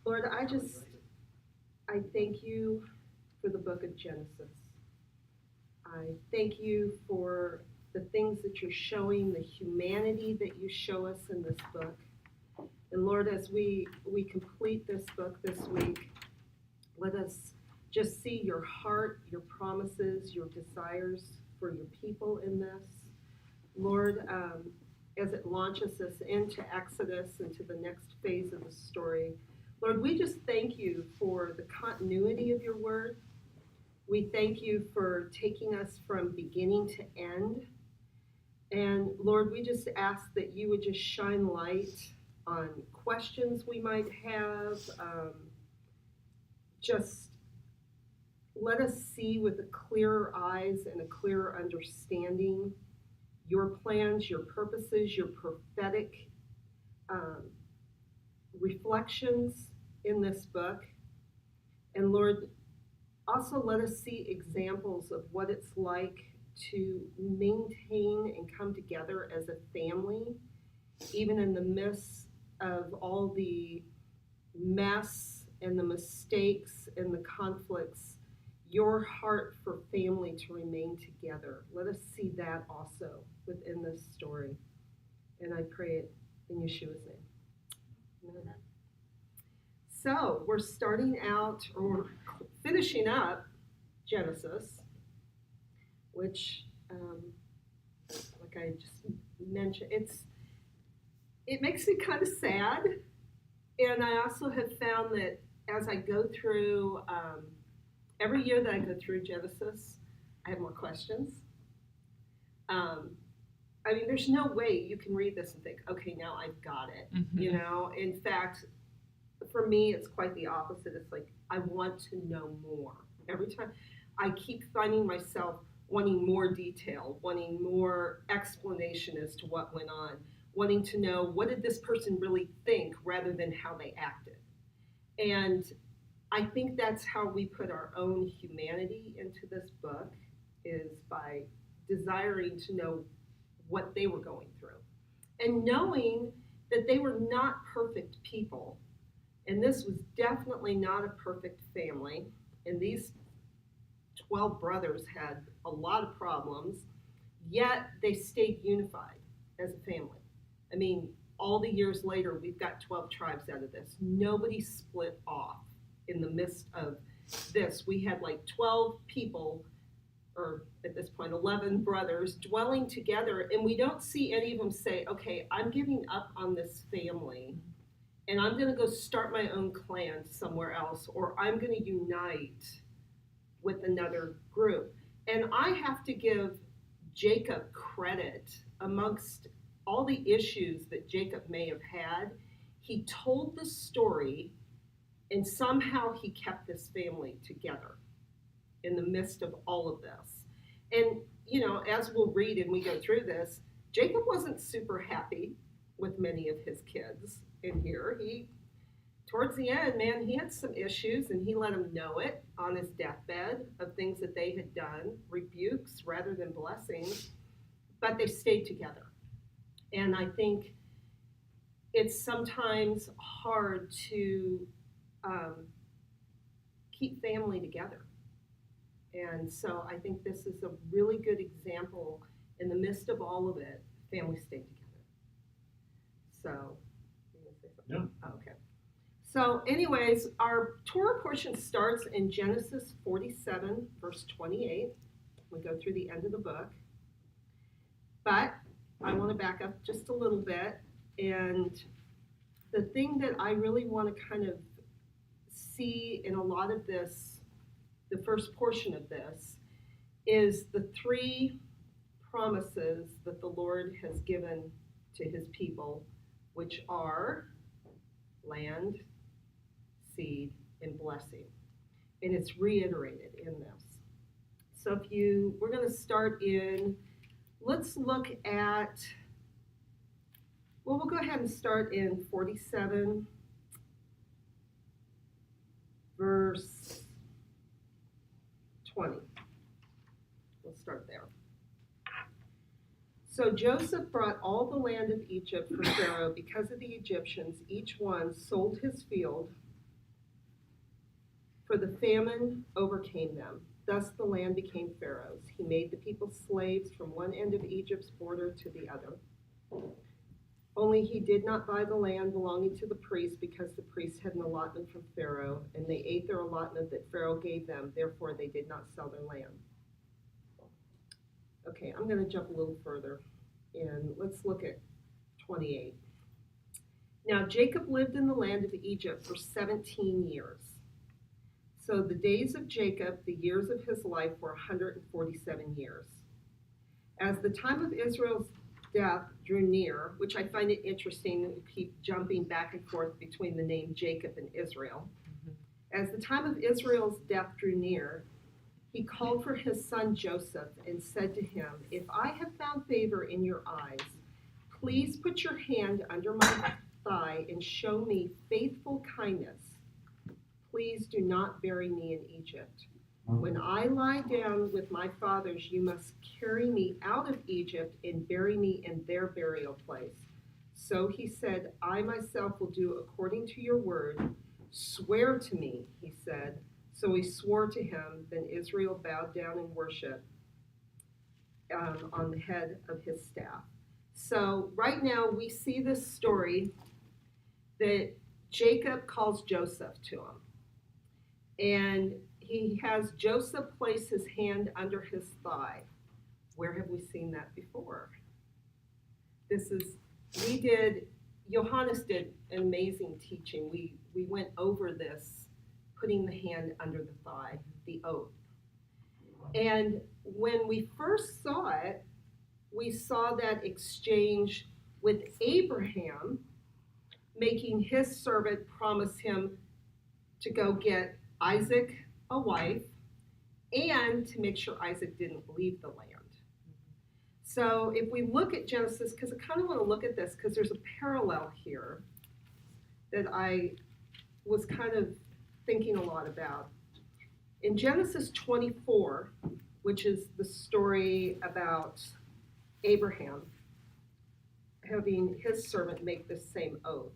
Lord, I thank you for the book of Genesis. I thank you for the things that you're showing, the humanity that you show us in this book. And Lord, as we complete this book this week, let us just see your heart, your promises, your desires for your people in this. Lord, as it launches us into Exodus, into the next phase of the story, Lord, we just thank you for the continuity of your word. We thank you for taking us from beginning to end. And Lord, we just ask that you would just shine light on questions we might have. Just let us see with a clearer eyes and a clearer understanding your plans, your purposes, your prophetic um, reflections in this book. And Lord, also let us see examples of what it's like to maintain and come together as a family, even in the midst of all the mess and the mistakes and the conflicts, your heart for family to remain together. Let us see that also within this story. And I pray it in Yeshua's name. Amen. So we're starting out, or we're finishing up Genesis, which, like I just mentioned, it makes me kind of sad. And I also have found that as I go through, every year that I go through Genesis, I have more questions. I mean, there's no way you can read this and think, okay, now I've got it. Mm-hmm. In fact, for me, it's quite the opposite. It's like, I want to know more. Every time I keep finding myself wanting more detail, wanting more explanation as to what went on, wanting to know what did this person really think rather than how they acted. And I think that's how we put our own humanity into this book, is by desiring to know what they were going through. And knowing that they were not perfect people. And this was definitely not a perfect family. And these 12 brothers had a lot of problems, yet they stayed unified as a family. I mean, all the years later, we've got 12 tribes out of this. Nobody split off in the midst of this. We had like 12 people, or at this point, 11 brothers dwelling together, and we don't see any of them say, okay, I'm giving up on this family, and I'm going to go start my own clan somewhere else, or I'm going to unite with another group. And I have to give Jacob credit amongst all the issues that Jacob may have had. He told the story, and somehow he kept this family together in the midst of all of this. And, as we'll read and we go through this, Jacob wasn't super happy with many of his kids in here. Towards the end, man, he had some issues, and he let them know it on his deathbed of things that they had done, rebukes rather than blessings, but they stayed together. And I think it's sometimes hard to keep family together. And so I think this is a really good example. In the midst of all of it, families stayed together. So, you want to say something? Yeah. Oh, okay. So anyways, our Torah portion starts in Genesis 47, verse 28. We go through the end of the book. But I want to back up just a little bit. And the thing that I really want to kind of see in a lot of this, the first portion of this, is the three promises that the Lord has given to his people, which are land, seed, and blessing. And it's reiterated in this. So we're going to start let's look at, we'll go ahead and start in 47, verse 20. We'll start there. So Joseph brought all the land of Egypt for Pharaoh because of the Egyptians. Each one sold his field for the famine overcame them. Thus the land became Pharaoh's. He made the people slaves from one end of Egypt's border to the other. Only he did not buy the land belonging to the priests, because the priests had an allotment from Pharaoh, and they ate their allotment that Pharaoh gave them. Therefore, they did not sell their land. Okay, I'm going to jump a little further, and let's look at 28. Now, Jacob lived in the land of Egypt for 17 years. So the days of Jacob, the years of his life, were 147 years. As the time of Israel's death drew near, which I find it interesting to keep jumping back and forth between the name Jacob and Israel. As the time of Israel's death drew near, he called for his son Joseph and said to him, "If I have found favor in your eyes, please put your hand under my thigh and show me faithful kindness. Please do not bury me in Egypt. When I lie down with my fathers, you must carry me out of Egypt and bury me in their burial place." So he said, "I myself will do according to your word. Swear to me," he said. So he swore to him. Then Israel bowed down in worship on the head of his staff. So right now we see this story that Jacob calls Joseph to him. And he has Joseph place his hand under his thigh. Where have we seen that before? Johannes did an amazing teaching. We went over this, putting the hand under the thigh, the oath. And when we first saw it, we saw that exchange with Abraham, making his servant promise him to go get Isaac a wife, and to make sure Isaac didn't leave the land. So if we look at Genesis, because I kind of want to look at this, because there's a parallel here that I was kind of thinking a lot about. In Genesis 24, which is the story about Abraham having his servant make the same oath,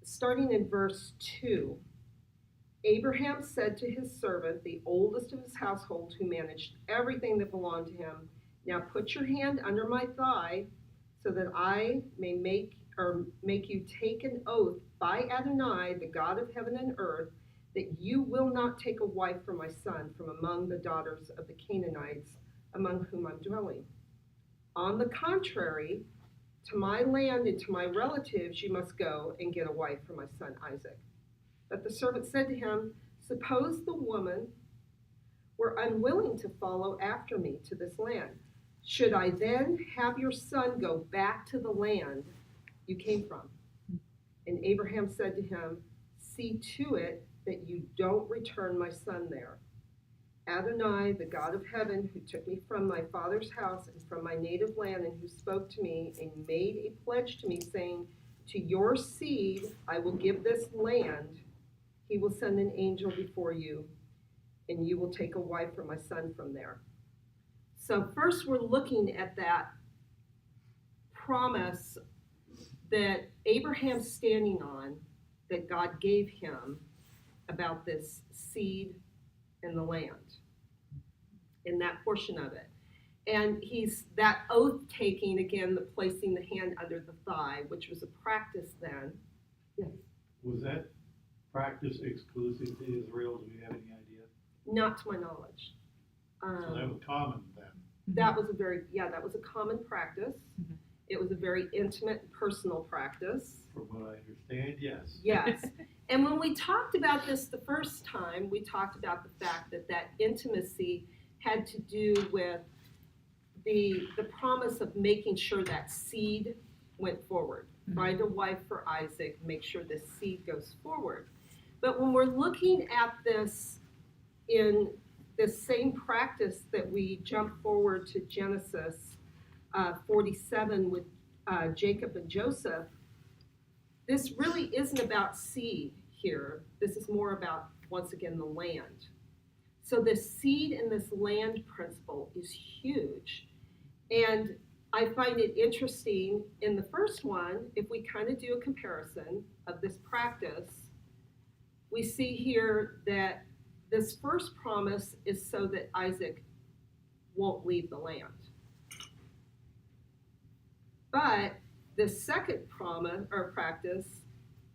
starting in verse 2, Abraham said to his servant, the oldest of his household, who managed everything that belonged to him, "Now put your hand under my thigh, so that I may make you take an oath by Adonai, the God of heaven and earth, that you will not take a wife for my son from among the daughters of the Canaanites among whom I'm dwelling. On the contrary, to my land and to my relatives you must go and get a wife for my son Isaac." But the servant said to him, "Suppose the woman were unwilling to follow after me to this land. Should I then have your son go back to the land you came from?" And Abraham said to him, "See to it that you don't return my son there. Adonai, the God of heaven, who took me from my father's house and from my native land, and who spoke to me and made a pledge to me, saying, 'To your seed I will give this land,' he will send an angel before you, and you will take a wife for my son from there." So first we're looking at that promise that Abraham's standing on, that God gave him about this seed and the land, in that portion of it. And he's that oath taking, again, the placing the hand under the thigh, which was a practice then. Yes. Was that practice exclusive to Israel? Do we have any idea? Not to my knowledge. So that was common then. That was a common practice. Mm-hmm. It was a very intimate, personal practice. From what I understand, yes. Yes. And when we talked about this the first time, we talked about the fact that that intimacy had to do with the promise of making sure that seed went forward. Mm-hmm. Find a wife for Isaac, make sure the seed goes forward. But when we're looking at this in this same practice that we jump forward to Genesis 47 with Jacob and Joseph, this really isn't about seed here. This is more about, once again, the land. So this seed and this land principle is huge. And I find it interesting in the first one, if we kind of do a comparison of this practice, we see here that this first promise is so that Isaac won't leave the land. But the second promise or practice,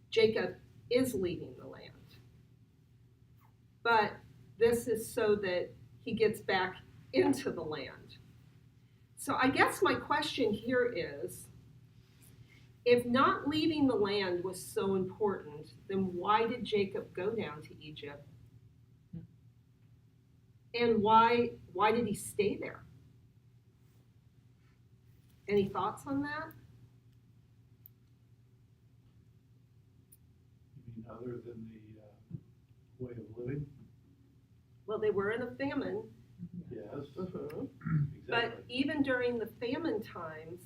Jacob is leaving the land. But this is so that he gets back into the land. So I guess my question here is, if not leaving the land was so important, then why did Jacob go down to Egypt? And why did he stay there? Any thoughts on that? You mean other than the way of living? Well, they were in a famine. Yes. Mm-hmm. Exactly. But even during the famine times,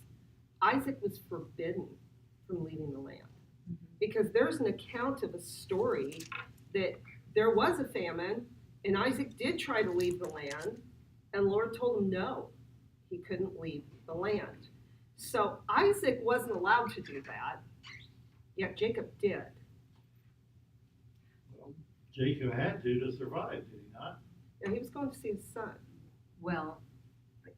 Isaac was forbidden from leaving the land. Because there's an account of a story that there was a famine, and Isaac did try to leave the land, and the Lord told him no, he couldn't leave the land. So Isaac wasn't allowed to do that, yet Jacob did. Well, Jacob had to survive, did he not? And he was going to see his son. Well,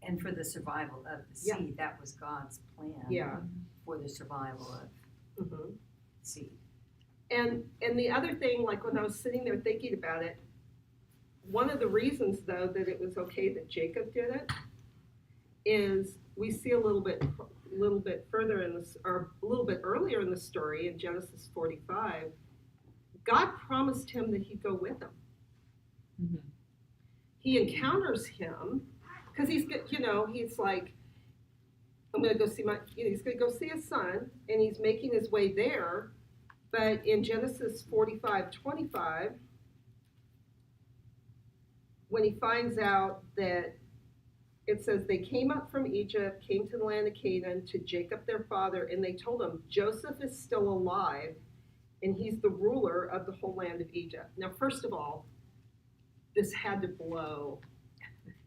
and for the survival of the Yeah. seed, that was God's plan. Yeah. For the survival of Mm-hmm. seed. And the other thing, like when I was sitting there thinking about it, one of the reasons though that it was okay that Jacob did it is we see a little bit further in this, or a little bit earlier in the story in Genesis 45, God promised him that he'd go with him. Mm-hmm. He encounters him because he's like, I'm going to go see he's going to go see his son, and he's making his way there. But in Genesis 45:25, when he finds out that it says they came up from Egypt, came to the land of Canaan to Jacob their father, and they told him, Joseph is still alive, and he's the ruler of the whole land of Egypt. Now, first of all, this had to blow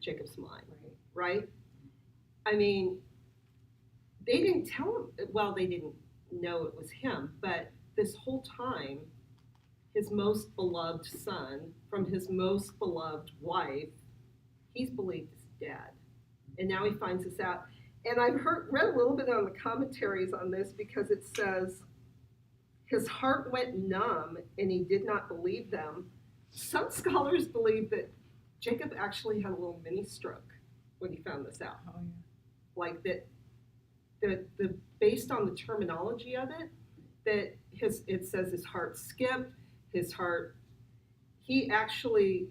Jacob's mind, right? I mean, they didn't tell him, well, they didn't know it was him, but this whole time, his most beloved son from his most beloved wife, he's believed is dead. And now he finds this out. And I've read a little bit on the commentaries on this because it says his heart went numb and he did not believe them. Some scholars believe that Jacob actually had a little mini stroke when he found this out. Oh, yeah. Like that the based on the terminology of it, that it says his heart skipped, he actually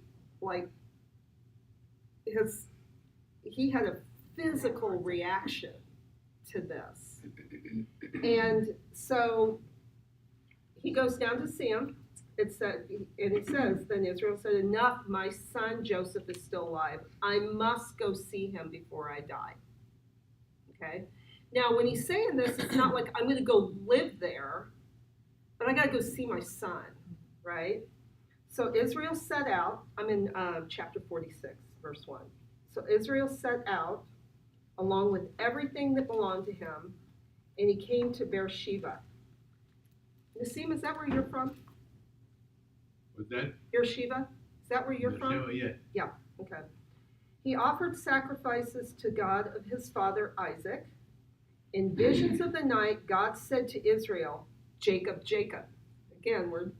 he had a physical reaction to this. And so he goes down to see him. It said, and he says, then Israel said, enough, my son Joseph is still alive. I must go see him before I die. Okay? Now, when he's saying this, it's not like I'm going to go live there, but I got to go see my son, right? So Israel set out, I'm in chapter 46, verse 1. So Israel set out along with everything that belonged to him, and he came to Beersheba. Nassim, is that where you're from? Was that? Beersheba? Is that where you're from? Yeah. Okay. He offered sacrifices to God of his father Isaac. In visions of the night, God said to Israel, Jacob, Jacob. Again, we're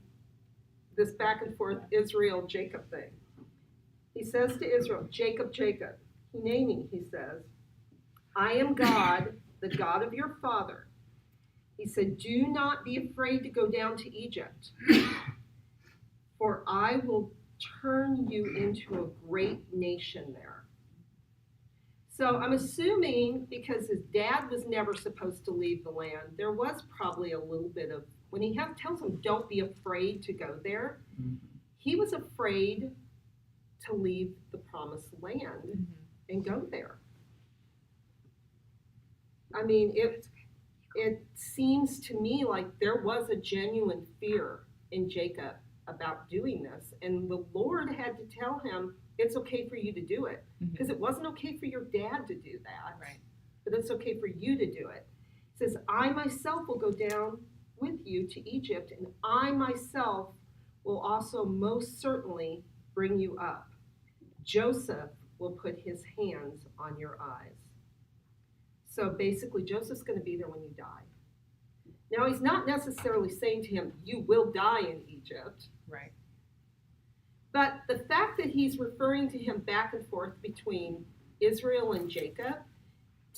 this back and forth Israel, Jacob thing. He says to Israel, Jacob, Jacob. Hineni, he says, I am God, the God of your father. He said, do not be afraid to go down to Egypt, for I will turn you into a great nation there. So I'm assuming because his dad was never supposed to leave the land, there was probably a little bit of, when he tells him don't be afraid to go there, he was afraid to leave the promised land and go there. I mean, it seems to me like there was a genuine fear in Jacob about doing this, and the Lord had to tell him, it's okay for you to do it, because it wasn't okay for your dad to do that, Right. but it's okay for you to do it. It says, I myself will go down with you to Egypt, and I myself will also most certainly bring you up. Joseph will put his hands on your eyes. So basically, Joseph's going to be there when you die. Now, he's not necessarily saying to him, you will die in Egypt. Right. But the fact that he's referring to him back and forth between Israel and Jacob,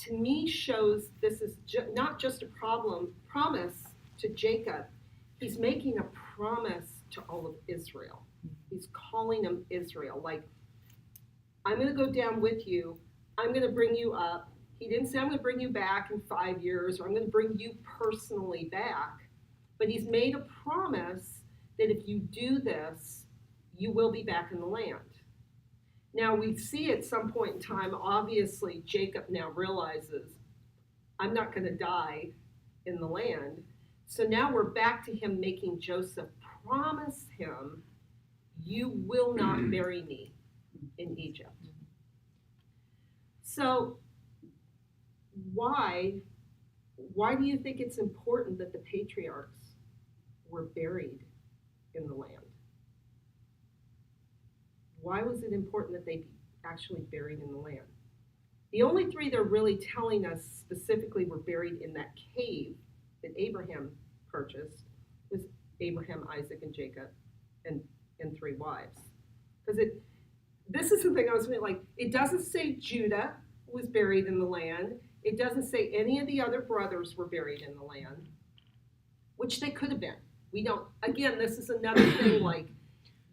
to me shows this is not just a promise to Jacob. He's making a promise to all of Israel. He's calling them Israel. Like, I'm going to go down with you. I'm going to bring you up. He didn't say I'm going to bring you back in 5 years, or I'm going to bring you personally back. But he's made a promise that if you do this, you will be back in the land. Now, we see at some point in time, obviously, Jacob now realizes, I'm not going to die in the land. So now we're back to him making Joseph promise him, you will not bury me in Egypt. So why do you think it's important that the patriarchs were buried in the land? Why was it important that they be actually buried in the land? The only three they're really telling us specifically were buried in that cave that Abraham purchased was Abraham, Isaac, and Jacob, and 3 wives. Because this is the thing I was saying, like, it doesn't say Judah was buried in the land. It doesn't say any of the other brothers were buried in the land, which they could have been. We don't, again, this is another thing, like,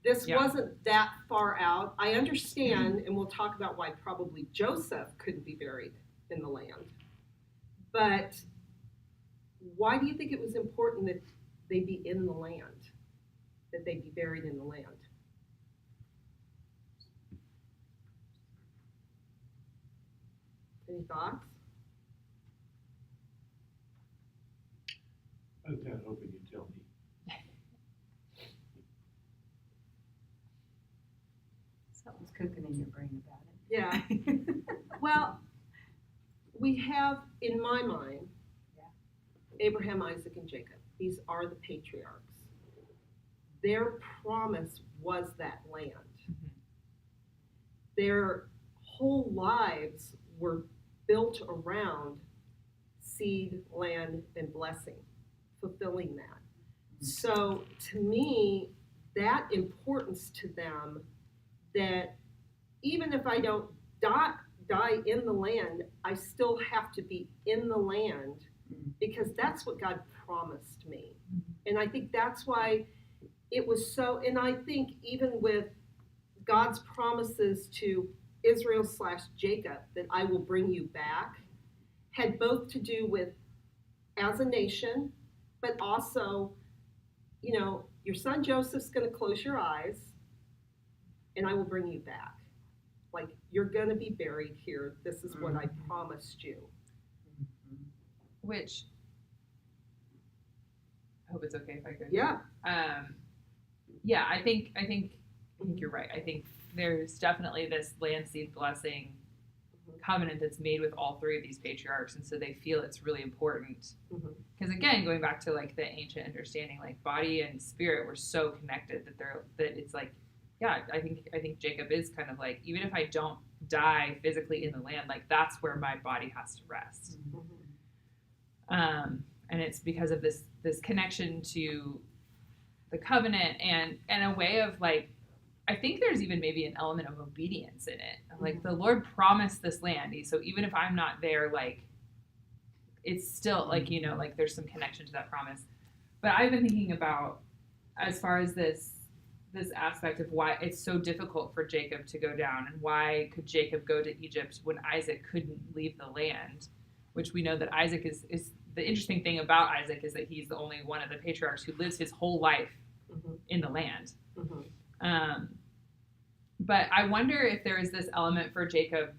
this wasn't that far out. I understand, and we'll talk about why probably Joseph couldn't be buried in the land. But why do you think it was important that they be in the land, that they be buried in the land? Any thoughts? I was kind of hoping you'd tell me. Something's cooking in your brain about it. Yeah. Well, we have, in my mind, Abraham, Isaac, and Jacob. These are the patriarchs. Their promise was that land. Mm-hmm. Their whole lives were built around seed, land, and blessing, fulfilling that. So to me, that importance to them, that even if I don't die in the land, I still have to be in the land, because that's what God promised me. And I think that's why it was so, and I think even with God's promises to Israel / Jacob, that I will bring you back, had both to do with as a nation, but also, you know, your son Joseph's going to close your eyes, and I will bring you back. Like, you're going to be buried here. This is what I promised you. Which, I hope it's okay if I go. Yeah. Yeah, I think you're right. I think there's definitely this land seed blessing covenant that's made with all three of these patriarchs, and so they feel it's really important. Because again, going back to like the ancient understanding, like body and spirit were so connected that it's like, yeah, I think Jacob is kind of like, even if I don't die physically in the land, like that's where my body has to rest. And it's because of this connection to the covenant and a way of like, I think there's even maybe an element of obedience in it. Like the Lord promised this land, so even if I'm not there, like it's still like, you know, like there's some connection to that promise. But I've been thinking about, as far as this aspect of why it's so difficult for Jacob to go down, and why could Jacob go to Egypt when Isaac couldn't leave the land, which we know that Isaac is the interesting thing about Isaac is that he's the only one of the patriarchs who lives his whole life in the land. But I wonder if there is this element for Jacob.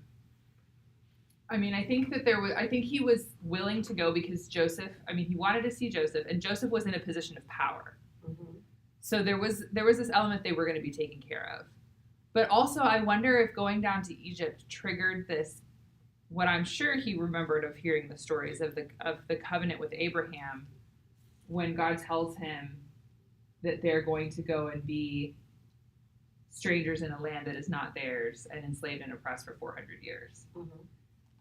I mean, I think he was willing to go because Joseph, he wanted to see Joseph, and Joseph was in a position of power. So there was this element they were going to be taken care of. But also, I wonder if going down to Egypt triggered this, what I'm sure he remembered of hearing the stories of the covenant with Abraham, when God tells him, that they're going to go and be strangers in a land that is not theirs and enslaved and oppressed for 400 years. Mm-hmm.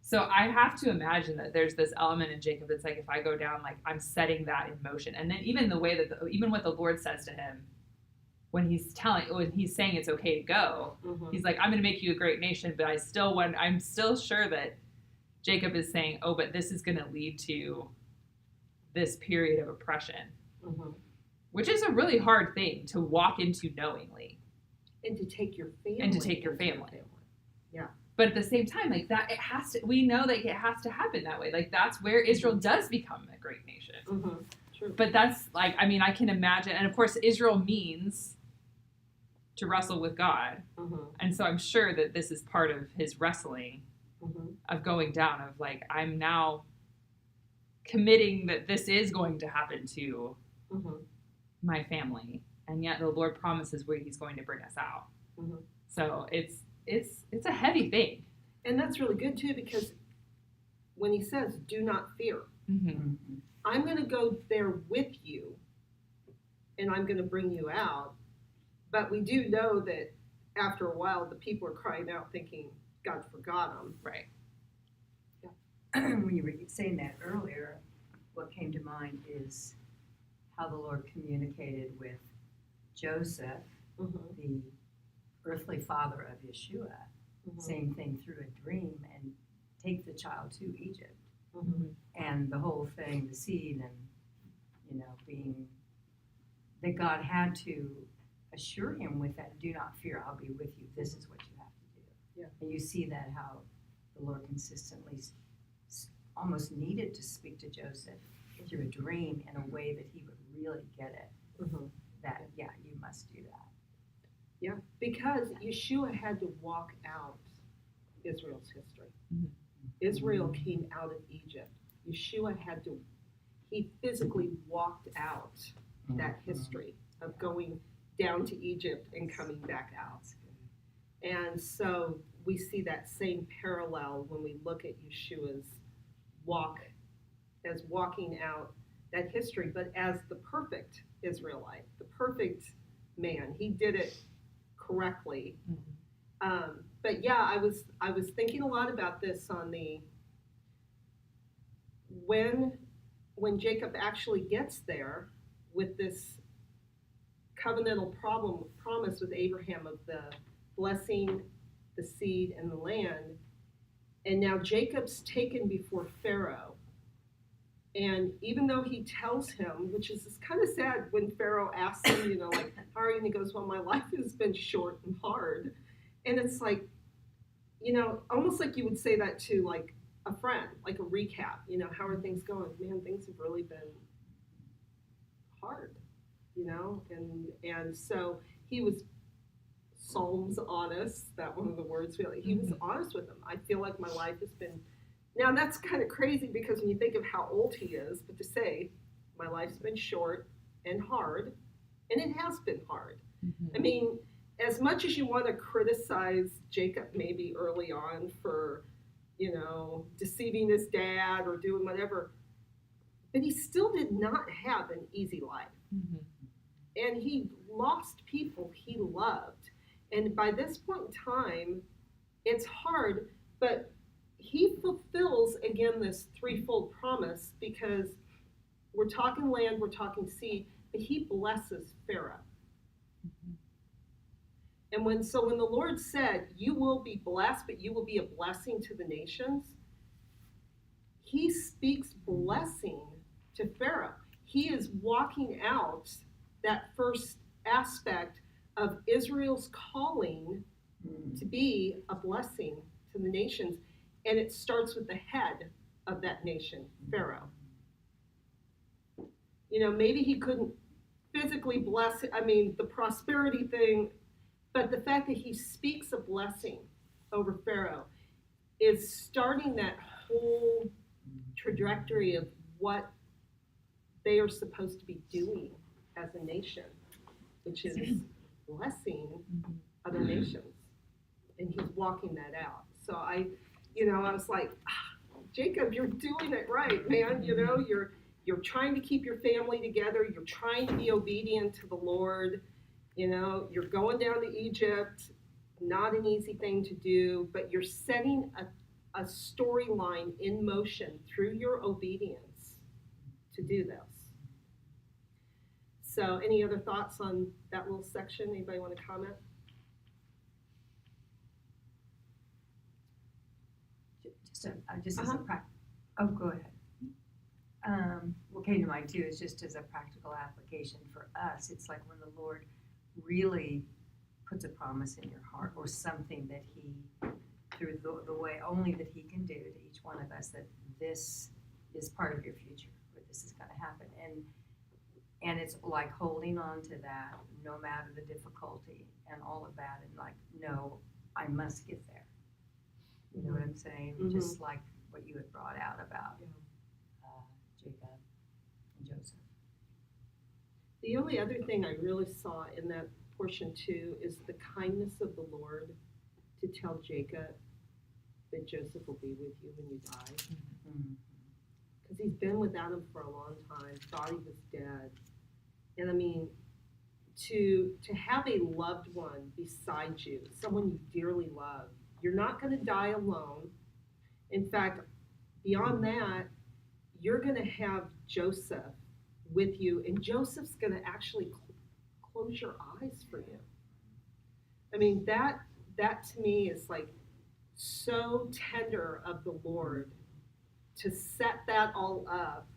So I have to imagine that there's this element in Jacob that's like, if I go down, like I'm setting that in motion. And then even the way that, even what the Lord says to him when he's saying it's okay to go, Mm-hmm. he's like, I'm going to make you a great nation, but I'm still sure that Jacob is saying, oh, but this is going to lead to this period of oppression, Mm-hmm. which is a really hard thing to walk into knowingly. And to take your family. Yeah. But at the same time, like that, we know that it has to happen that way. Like that's where Israel does become a great nation. Mm-hmm. True. But that's like, I mean, I can imagine. And of course, Israel means to wrestle with God. Mm-hmm. And so I'm sure that this is part of his wrestling Mm-hmm. of going down, of like, I'm now committing that this is going to happen to Mm-hmm. my family. And yet the Lord promises where he's going to bring us out. Mm-hmm. So it's a heavy thing. And that's really good too, because when he says, do not fear, Mm-hmm. I'm going to go there with you and I'm going to bring you out. But we do know that after a while, the people are crying out thinking God forgot them. Right. When you were saying that earlier, what came to mind is how the Lord communicated with Joseph, Mm-hmm. the earthly father of Yeshua. Mm-hmm. Same thing through a dream, and take the child to Egypt. Mm-hmm. And the whole thing, the seed, and being that God had to assure him with that, do not fear, I'll be with you. This is what you have to do. Yeah. And you see that how the Lord consistently almost needed to speak to Joseph through a dream in a way that he would really get it. Mm-hmm. That, yeah, you must do that. Yeah, because Yeshua had to walk out Israel's history. Mhm. Israel came out of Egypt. Yeshua he physically walked out that history of going down to Egypt and coming back out. And so we see that same parallel when we look at Yeshua's walk as walking out that history, but as the perfect Israelite, the perfect man. He did it correctly. Mm-hmm. But yeah, I was thinking a lot about this on the when Jacob actually gets there with this covenantal promise with Abraham of the blessing, the seed, and the land, and now Jacob's taken before Pharaoh. And even though he tells him, which is kind of sad when Pharaoh asks him, like, how are you? And he goes, well, my life has been short and hard. And it's like, almost like you would say that to like a friend, like a recap, how are things going? Man, things have really been hard, and so he was Psalms honest, that one of the words, he was honest with him. I feel like my life has been, now that's kind of crazy because when you think of how old he is, but to say my life's been short and hard, and it has been hard. Mm-hmm. I mean, as much as you want to criticize Jacob maybe early on for, deceiving his dad or doing whatever, but he still did not have an easy life. Mm-hmm. And he lost people he loved. And by this point in time, it's hard, but he fulfills, again, this threefold promise because we're talking land, we're talking seed, but he blesses Pharaoh. Mm-hmm. And when the Lord said, you will be blessed, but you will be a blessing to the nations, he speaks blessing to Pharaoh. He is walking out that first aspect of Israel's calling to be a blessing to the nations. And it starts with the head of that nation, Pharaoh. Maybe he couldn't physically bless, the prosperity thing, but the fact that he speaks a blessing over Pharaoh is starting that whole trajectory of what they are supposed to be doing as a nation, which is blessing other nations. And he's walking that out. So I was like, Jacob, you're doing it right, man. you're trying to keep your family together. You're trying to be obedient to the Lord. You know, you're going down to Egypt, not an easy thing to do, but you're setting a storyline in motion through your obedience to do this. So any other thoughts on that little section? Anybody want to comment? Just as a oh, go ahead. What came to mind too is just as a practical application for us, it's like when the Lord really puts a promise in your heart or something that he, through the way only that he can do to each one of us, that this is part of your future, or this is going to happen. And it's like holding on to that no matter the difficulty and all of that, and like, no, I must get there. You know what I'm saying? Mm-hmm. Just like what you had brought out about Jacob and Joseph. The only other thing I really saw in that portion too is the kindness of the Lord to tell Jacob that Joseph will be with you when you die. Because he's been without him for a long time, thought he was dead. And I mean, to have a loved one beside you, someone you dearly love, you're not going to die alone. In fact, beyond that, you're going to have Joseph with you, and Joseph's going to actually close your eyes for you. I mean, that to me is like so tender of the Lord to set that all up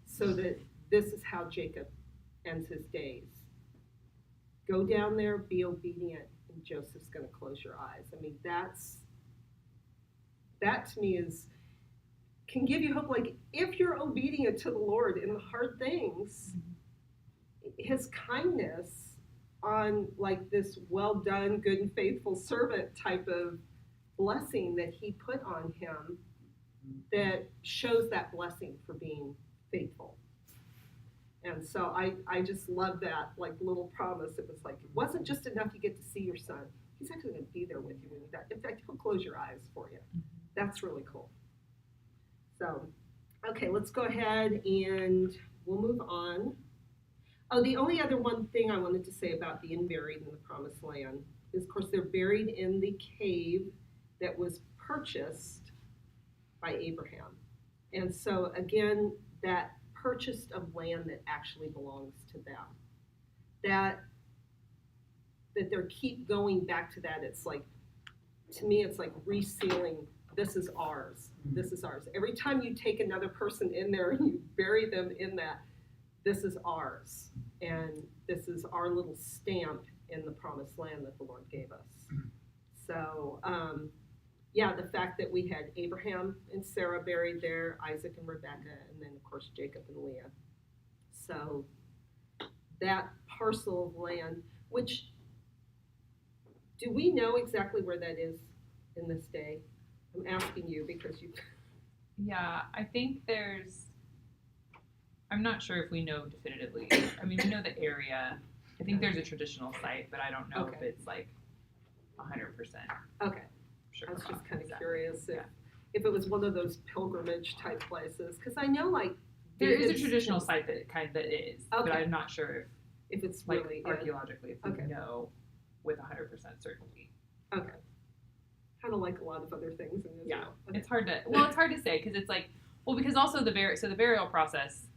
so that this is how Jacob ends his days. Go down there, be obedient, and Joseph's going to close your eyes. I mean, that to me can give you hope. Like, if you're obedient to the Lord in the hard things, his kindness on like this well done, good and faithful servant type of blessing that he put on him that shows that blessing for being faithful. And so I just love that like little promise. It was like, it wasn't just enough you get to see your son. He's actually going to be there with you when you die. In fact, he'll close your eyes for you. That's really cool. So, okay, let's go ahead and we'll move on. Oh, the only other one thing I wanted to say about being buried in the promised land is, of course, they're buried in the cave that was purchased by Abraham. And so, again, that purchased of land that actually belongs to them. That they keep going back to that. It's like, to me, it's like resealing. This is ours. This is ours. Every time you take another person in there and you bury them in that, this is ours. And this is our little stamp in the promised land that the Lord gave us. So, yeah, the fact that we had Abraham and Sarah buried there, Isaac and Rebekah, and then, of course, Jacob and Leah. So that parcel of land, which, do we know exactly where that is in this day? I'm asking you because you... Yeah, I think I'm not sure if we know definitively. I mean, we know the area. I think there's a traditional site, but I don't know if it's like 100%. Okay. Sure. I was just kind of curious if it was one of those pilgrimage type places, because I know like there is a traditional site that is, but I'm not sure if it's like really archaeologically if we know with 100% certainty. Okay. Kind of like a lot of other things in Israel. Yeah, okay. it's hard to say because it's like, well, because also the burial process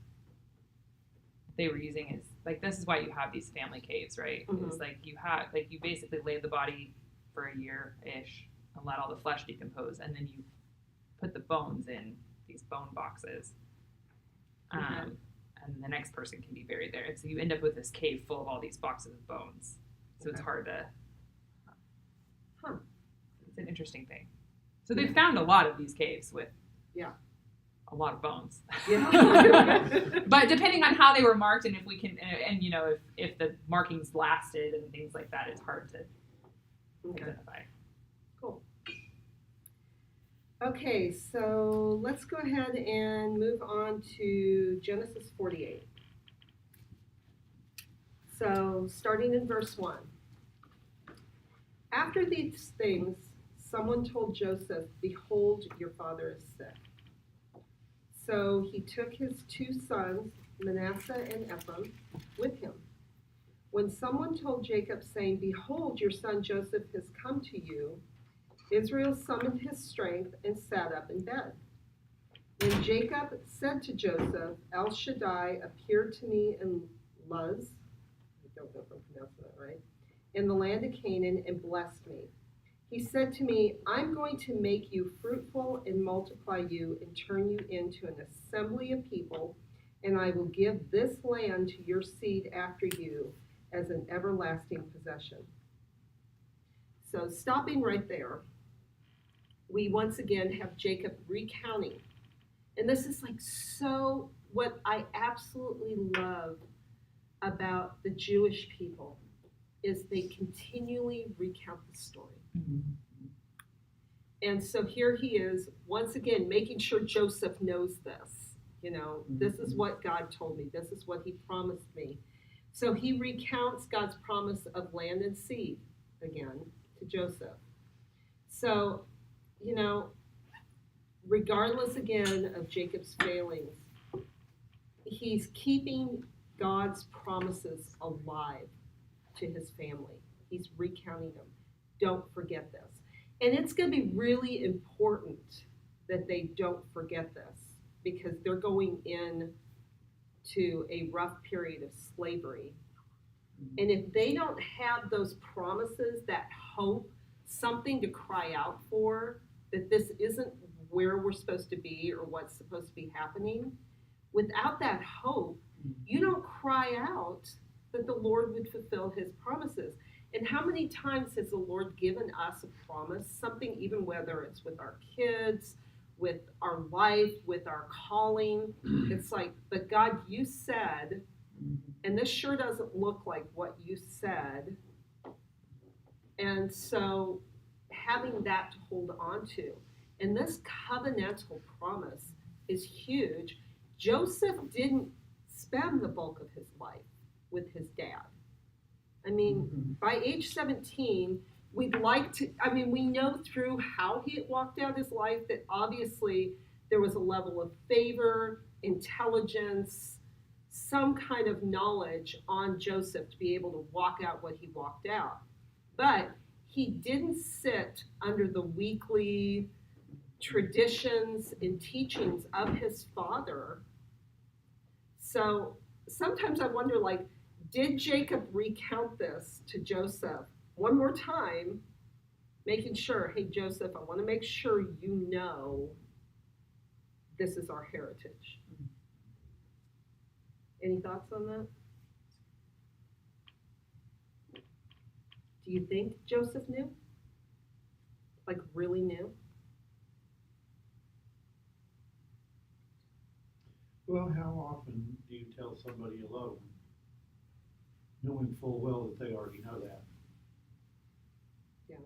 they were using is like, this is why you have these family caves, right? Mm-hmm. It's like you basically lay the body for a year-ish and let all the flesh decompose, and then you put the bones in these bone boxes. And the next person can be buried there. And so you end up with this cave full of all these boxes of bones. So it's hard to... It's an interesting thing. So they've found a lot of these caves with a lot of bones. Yeah. But depending on how they were marked and if we can, and you know, if the markings lasted and things like that, it's hard to identify. Cool. Okay, so let's go ahead and move on to Genesis 48. So starting in verse 1. After these things, someone told Joseph, "Behold, your father is sick." So he took his 2 sons, Manasseh and Ephraim, with him. When someone told Jacob, saying, "Behold, your son Joseph has come to you," Israel summoned his strength and sat up in bed. When Jacob said to Joseph, "El Shaddai appeared to me in Luz," I don't know if I'm pronouncing that right, "in the land of Canaan and blessed me. He said to me, I'm going to make you fruitful and multiply you and turn you into an assembly of people, and I will give this land to your seed after you as an everlasting possession." So stopping right there, we once again have Jacob recounting. And this is like so what I absolutely love about the Jewish people is they continually recount the story. And so here he is, once again, making sure Joseph knows this. This is what God told me. This is what he promised me. So he recounts God's promise of land and seed again to Joseph. So, regardless again of Jacob's failings, he's keeping God's promises alive to his family. He's recounting them. Don't forget this. And it's going to be really important that they don't forget this because they're going in to a rough period of slavery. And if they don't have those promises, that hope, something to cry out for, that this isn't where we're supposed to be or what's supposed to be happening, without that hope, you don't cry out that the Lord would fulfill his promises. And how many times has the Lord given us a promise, something even whether it's with our kids, with our life, with our calling, it's like, but God, you said, and this sure doesn't look like what you said. And so having that to hold on to, and this covenantal promise is huge. Joseph didn't spend the bulk of his life with his dad. I mean, by age 17, we know through how he walked out his life that obviously there was a level of favor, intelligence, some kind of knowledge on Joseph to be able to walk out what he walked out. But he didn't sit under the weekly traditions and teachings of his father. So sometimes I wonder, did Jacob recount this to Joseph one more time, making sure, hey, Joseph, I want to make sure you know this is our heritage. Any thoughts on that? Do you think Joseph knew? Really knew? Well, how often do you tell somebody you love them, knowing full well that they already know that? Yeah.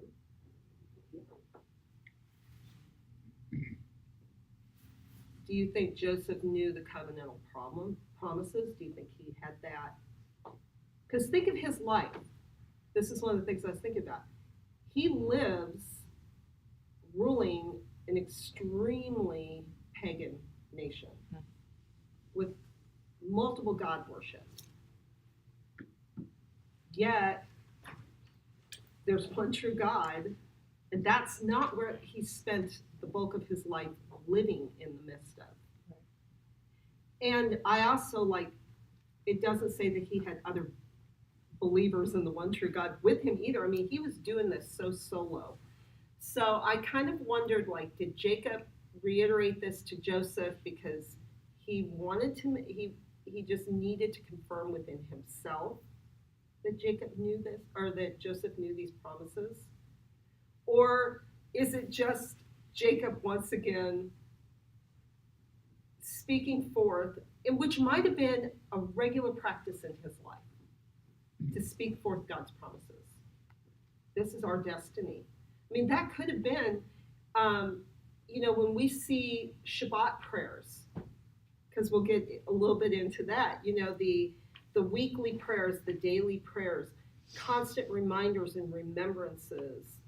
Do you think Joseph knew the covenantal promises? Do you think he had that? Because think of his life. This is one of the things I was thinking about. He lives ruling an extremely pagan nation with multiple god worship. Yet, there's one true God, and that's not where he spent the bulk of his life living in the midst of. And I also it doesn't say that he had other believers in the one true God with him either. I mean, he was doing this so solo. So I kind of wondered, did Jacob reiterate this to Joseph because he wanted to, he just needed to confirm within himself that Jacob knew this, or that Joseph knew these promises? Or is it just Jacob once again speaking forth, which might have been a regular practice in his life, to speak forth God's promises? This is our destiny. I mean, that could have been, when we see Shabbat prayers, because we'll get a little bit into that, the weekly prayers, the daily prayers, constant reminders and remembrances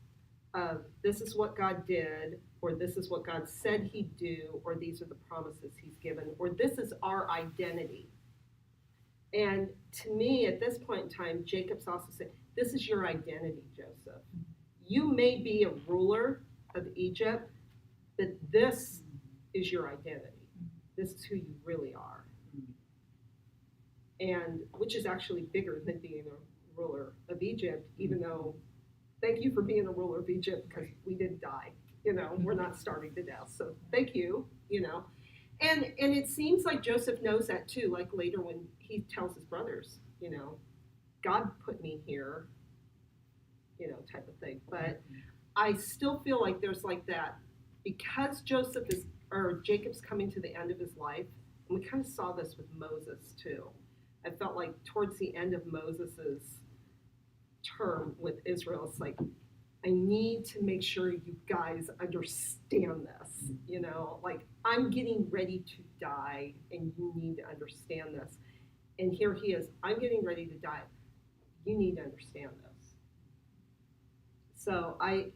of this is what God did, or this is what God said he'd do, or these are the promises he's given, or this is our identity. And to me, at this point in time, Jacob's also saying, this is your identity, Joseph. You may be a ruler of Egypt, but this is your identity. This is who you really are. And which is actually bigger than being a ruler of Egypt, even though, thank you for being a ruler of Egypt, because we didn't die. We're not starving to death. So thank you, And it seems like Joseph knows that too, like later when he tells his brothers, God put me here, type of thing. But I still feel like there's like that, because Jacob's coming to the end of his life, and we kind of saw this with Moses too. I felt like towards the end of Moses's term with Israel, it's like, I need to make sure you guys understand this, like I'm getting ready to die and you need to understand this. And here he is, I'm getting ready to die. You need to understand this. So I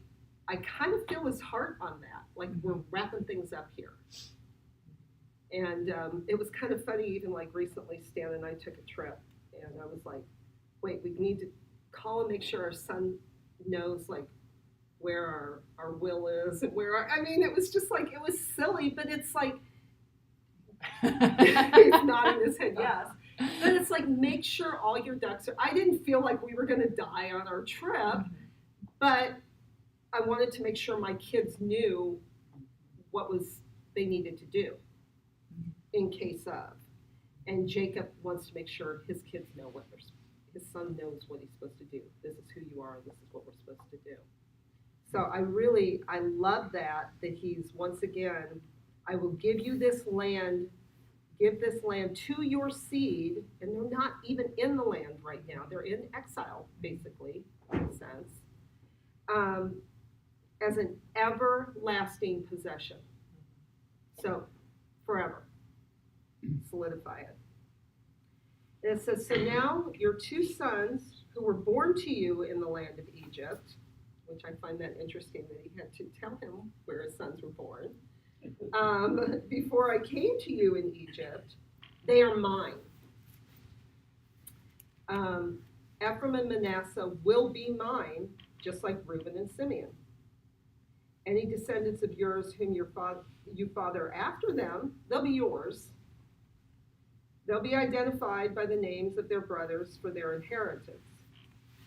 kind of feel his heart on that, like we're wrapping things up here. And it was kind of funny, even like recently Stan and I took a trip and I was like, wait, we need to call and make sure our son knows like where our will is and it was just like, it was silly, but it's like, he's nodding his head yes. But it's like, make sure all your ducks are, I didn't feel like we were going to die on our trip, but I wanted to make sure my kids knew what they needed to do in case of. And Jacob wants to make sure his kids know his son knows what he's supposed to do. This is who you are, and this is what we're supposed to do. So I love that he's, once again, I will give you this land, give this land to your seed, and they're not even in the land right now. They're in exile, basically, in a sense, as an everlasting possession. So, forever. Solidify it. And it says, so now your two sons who were born to you in the land of Egypt, which I find that interesting that he had to tell him where his sons were born, before I came to you in Egypt, they are mine. Ephraim and Manasseh will be mine, just like Reuben and Simeon. Any descendants of yours whom you father after them, they'll be yours. They'll be identified by the names of their brothers for their inheritance.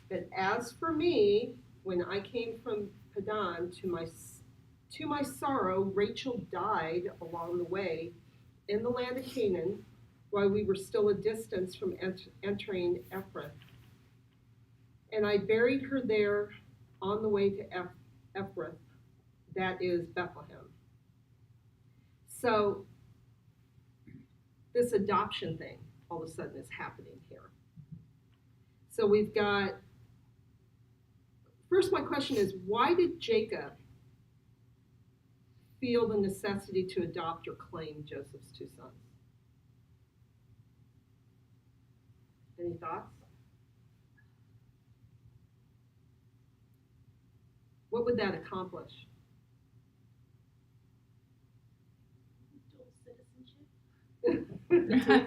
But as for me, when I came from Padan, to my sorrow, Rachel died along the way in the land of Canaan, while we were still a distance from entering Ephrath. And I buried her there on the way to Ephrath, that is Bethlehem. So this adoption thing all of a sudden is happening here. So we've got, first my question is, why did Jacob feel the necessity to adopt or claim Joseph's two sons? Any thoughts? What would that accomplish? Yeah,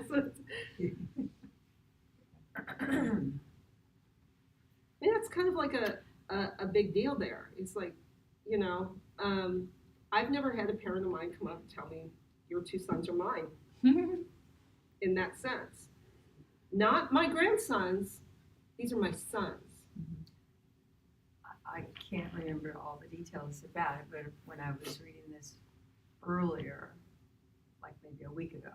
it's kind of like a big deal there. It's like, I've never had a parent of mine come up and tell me, your two sons are mine, in that sense. Not my grandsons, these are my sons. I can't remember all the details about it, but when I was reading this earlier, like maybe a week ago,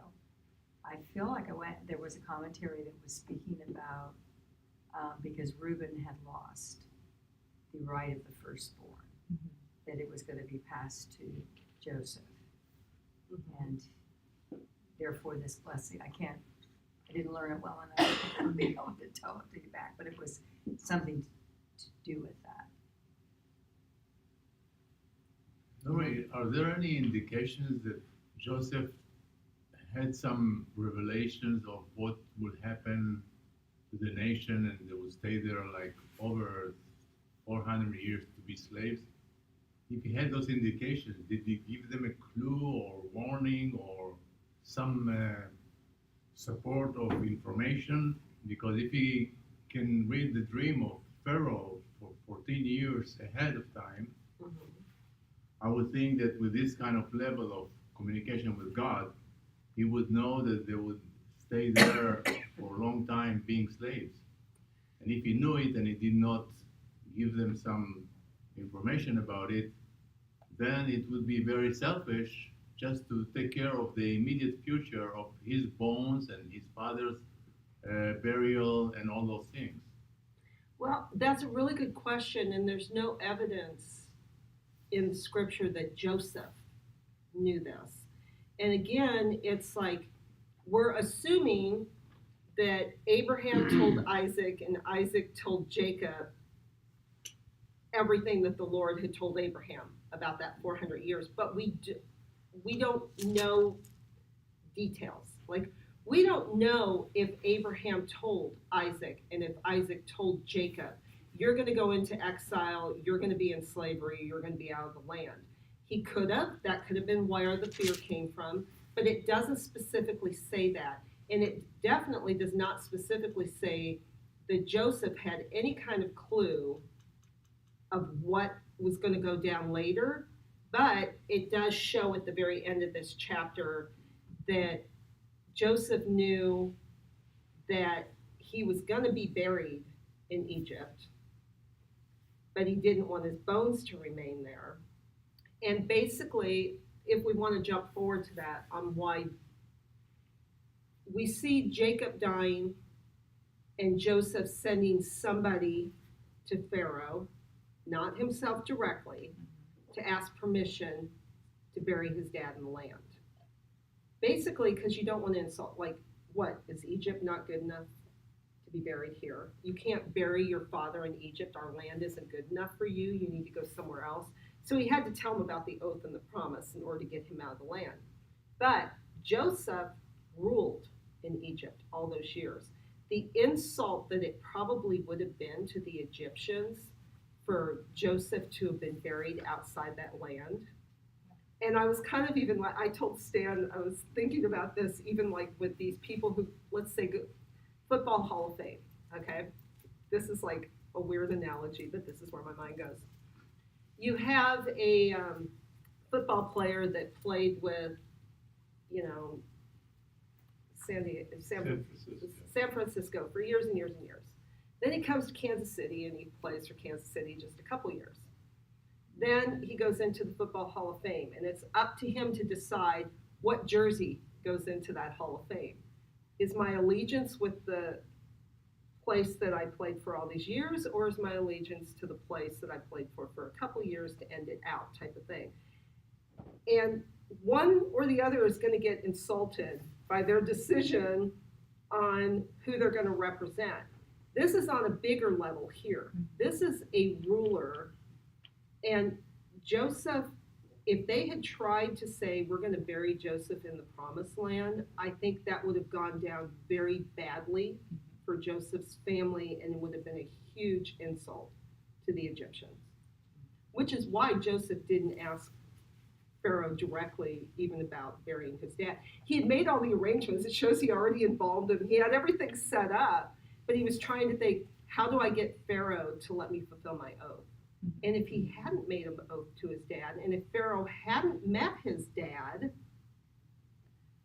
I feel like there was a commentary that was speaking about, because Reuben had lost the right of the firstborn, that it was going to be passed to Joseph. And therefore this blessing, I didn't learn it well enough to be able to tell it to you back, but it was something to do with that. Are there any indications that Joseph had some revelations of what would happen to the nation and they would stay there like over 400 years to be slaves? if he had those indications, did he give them a clue or warning or some support of information? Because if he can read the dream of Pharaoh for 14 years ahead of time, I would think that with this kind of level of communication with God, he would know that they would stay there for a long time being slaves. And if he knew it and he did not give them some information about it, then it would be very selfish just to take care of the immediate future of his bones and his father's burial and all those things. Well, that's a really good question, and there's no evidence in Scripture that Joseph knew this. And again, it's like we're assuming that Abraham told Isaac and Isaac told Jacob everything that the Lord had told Abraham about that 400 years, but we don't know details. Like, we don't know if Abraham told Isaac and if Isaac told Jacob, you're going to go into exile, you're going to be in slavery, you're going to be out of the land. He could have. That could have been where the fear came from, but it doesn't specifically say that. And it definitely does not specifically say that Joseph had any kind of clue of what was going to go down later, but it does show at the very end of this chapter that Joseph knew that he was going to be buried in Egypt, but he didn't want his bones to remain there. And basically, if we want to jump forward to that, on why we see Jacob dying and Joseph sending somebody to Pharaoh, not himself directly, to ask permission to bury his dad in the land. Basically, because you don't want to insult, like, what, is Egypt not good enough to be buried here? You can't bury your father in Egypt. Our land isn't good enough for you. You need to go somewhere else. So he had to tell him about the oath and the promise in order to get him out of the land. But Joseph ruled in Egypt all those years. The insult that it probably would have been to the Egyptians for Joseph to have been buried outside that land. And I was kind of even like, I told Stan, I was thinking about this even like with these people who, let's say, Football Hall of Fame, okay? This is like a weird analogy, but this is where my mind goes. You have a football player that played with, you know, San Francisco for years and years and years. Then he comes to Kansas City and he plays for Kansas City just a couple years. Then he goes into the Football Hall of Fame, and it's up to him to decide what jersey goes into that Hall of Fame. Is my allegiance with the place that I played for all these years, or is my allegiance to the place that I played for a couple years to end it out, type of thing? And one or the other is going to get insulted by their decision on who they're going to represent. This is on a bigger level here. This is a ruler. And Joseph, if they had tried to say, we're going to bury Joseph in the promised land, I think that would have gone down very badly for Joseph's family, and it would have been a huge insult to the Egyptians. Which is why Joseph didn't ask Pharaoh directly even about burying his dad. He had made all the arrangements. It shows he already involved him. He had everything set up, but he was trying to think, how do I get Pharaoh to let me fulfill my oath? And if he hadn't made an oath to his dad, and if Pharaoh hadn't met his dad,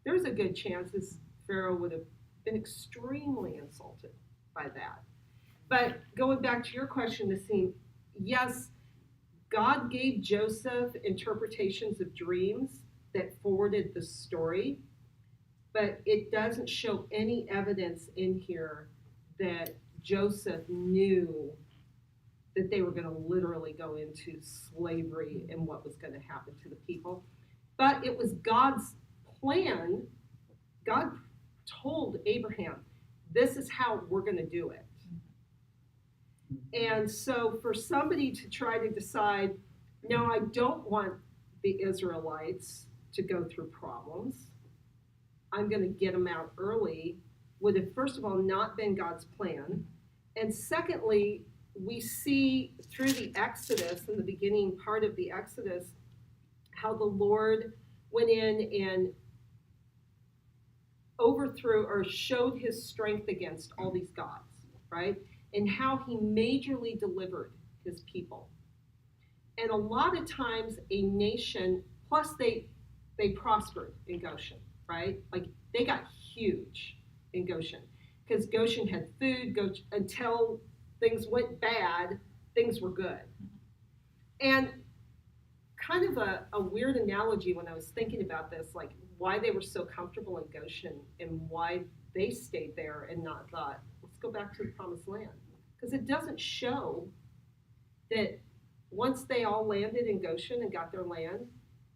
there's a good chance this Pharaoh would have been extremely insulted by that. But going back to your question, Nassim, yes, God gave Joseph interpretations of dreams that forwarded the story, but it doesn't show any evidence in here that Joseph knew that they were going to literally go into slavery and what was going to happen to the people. But it was God's plan. God told Abraham, this is how we're going to do it. And so for somebody to try to decide, no, I don't want the Israelites to go through problems, I'm going to get them out early, would have, first of all, not been God's plan. And secondly, we see through the Exodus, in the beginning part of the Exodus, how the Lord went in and overthrew or showed his strength against all these gods, right? And how he majorly delivered his people. And a lot of times a nation, plus they prospered in Goshen, right? Like they got huge in Goshen because Goshen had food. Until things went bad, things were good. And kind of a weird analogy when I was thinking about this, like why they were so comfortable in Goshen and why they stayed there and not thought, let's go back to the promised land. Because it doesn't show that once they all landed in Goshen and got their land,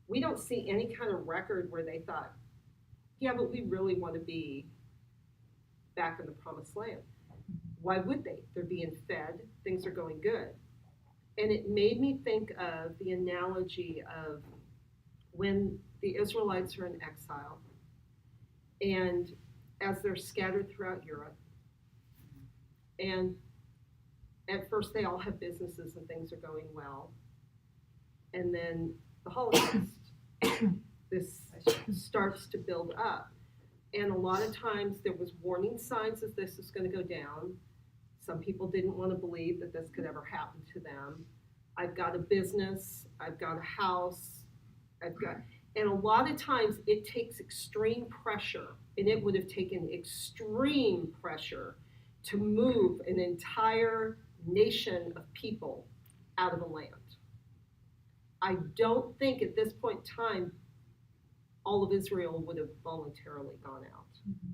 we don't see any kind of record where they thought, yeah, but we really want to be back in the promised land. Why would they? They're being fed, things are going good. And it made me think of the analogy of when the Israelites are in exile and as they're scattered throughout Europe. And at first they all have businesses and things are going well. And then the Holocaust, this starts to build up. And a lot of times there was warning signs that this was going to go down. Some people didn't want to believe that this could ever happen to them. I've got a business, I've got a house, and a lot of times it takes extreme pressure, and it would have taken extreme pressure to move an entire nation of people out of a land. I don't think at this point in time, all of Israel would have voluntarily gone out. Mm-hmm.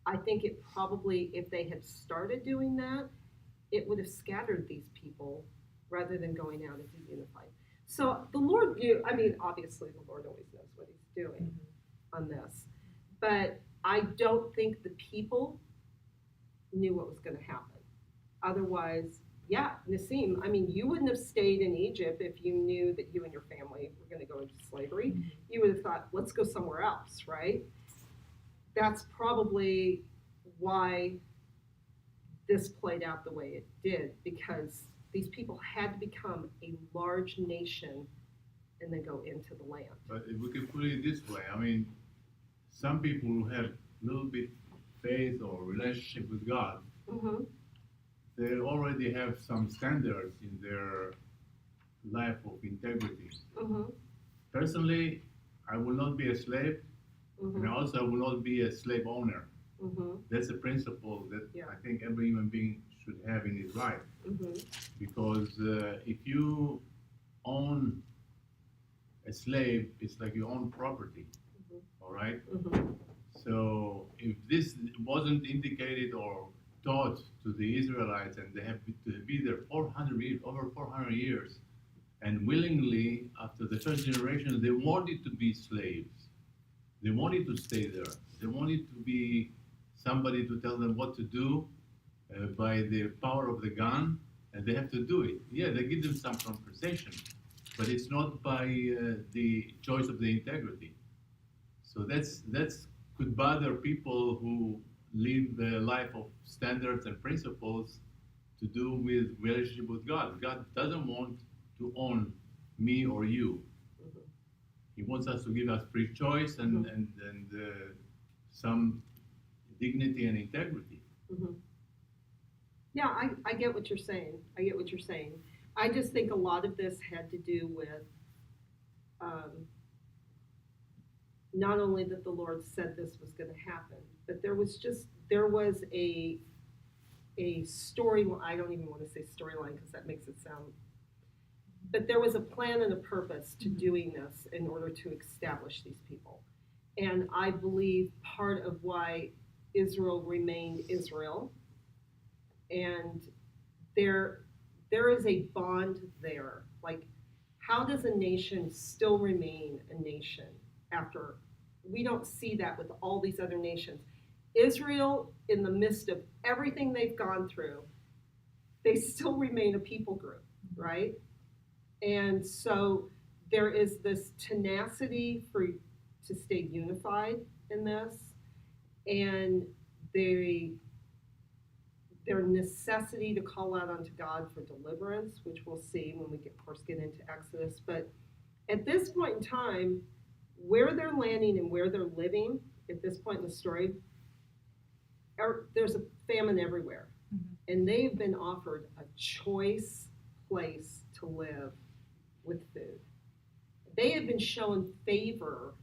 I think it probably, if they had started doing that, it would have scattered these people rather than going out as a unified. So the Lord knew, obviously the Lord always knows what he's doing on this, but I don't think the people knew what was going to happen. Otherwise, yeah, Nassim, you wouldn't have stayed in Egypt if you knew that you and your family were going to go into slavery. Mm-hmm. You would have thought, let's go somewhere else, right? That's probably why this played out the way it did, because these people had to become a large nation and then go into the land. But if we can put it this way, some people who have a little bit faith or relationship with God, mm-hmm. they already have some standards in their life of integrity. Mm-hmm. Personally, I will not be a slave, mm-hmm. and also I will not be a slave owner. Mm-hmm. That's a principle that I think every human being should have in his life. Mm-hmm. Because if you own a slave, it's like you own property, mm-hmm. all right? Mm-hmm. So if this wasn't indicated or taught to the Israelites, and they have to be there over 400 years, and willingly, after the first generation, they wanted to be slaves. They wanted to stay there. They wanted to be somebody to tell them what to do by the power of the gun, and they have to do it. Yeah, they give them some compensation, but it's not by the choice of the integrity. So that's could bother people who live a life of standards and principles to do with relationship with God. God doesn't want to own me or you. Mm-hmm. He wants us to give us free choice and some dignity and integrity. Mm-hmm. Yeah, I get what you're saying. I just think a lot of this had to do with not only that the Lord said this was going to happen, but there was a story. Well, I don't even want to say storyline because that makes it sound. But there was a plan and a purpose to doing this in order to establish these people, and I believe part of why Israel remained Israel, and there is a bond there. Like, how does a nation still remain a nation after we don't see that with all these other nations? Israel, in the midst of everything they've gone through, they still remain a people group, right? And so there is this tenacity to stay unified in this, and their necessity to call out unto God for deliverance, which we'll see when we get, of course, get into Exodus. But at this point in time, where they're landing and where they're living at this point in the story, there's a famine everywhere. And they've been offered a choice place to live with food. They have been shown favor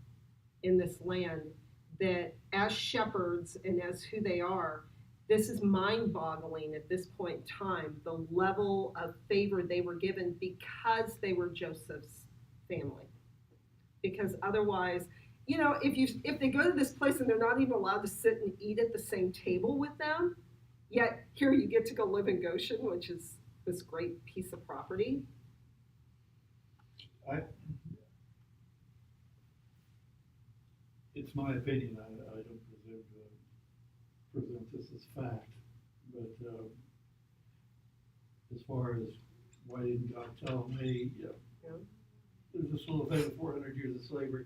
in this land that as shepherds and as who they are, this is mind-boggling at this point in time, the level of favor they were given because they were Joseph's family. Because otherwise, you know, if they go to this place and they're not even allowed to sit and eat at the same table with them, yet here you get to go live in Goshen, which is this great piece of property. It's my opinion, I don't presume to present this as fact, but as far as why didn't God tell them, hey, there's this little thing of 400 years of slavery,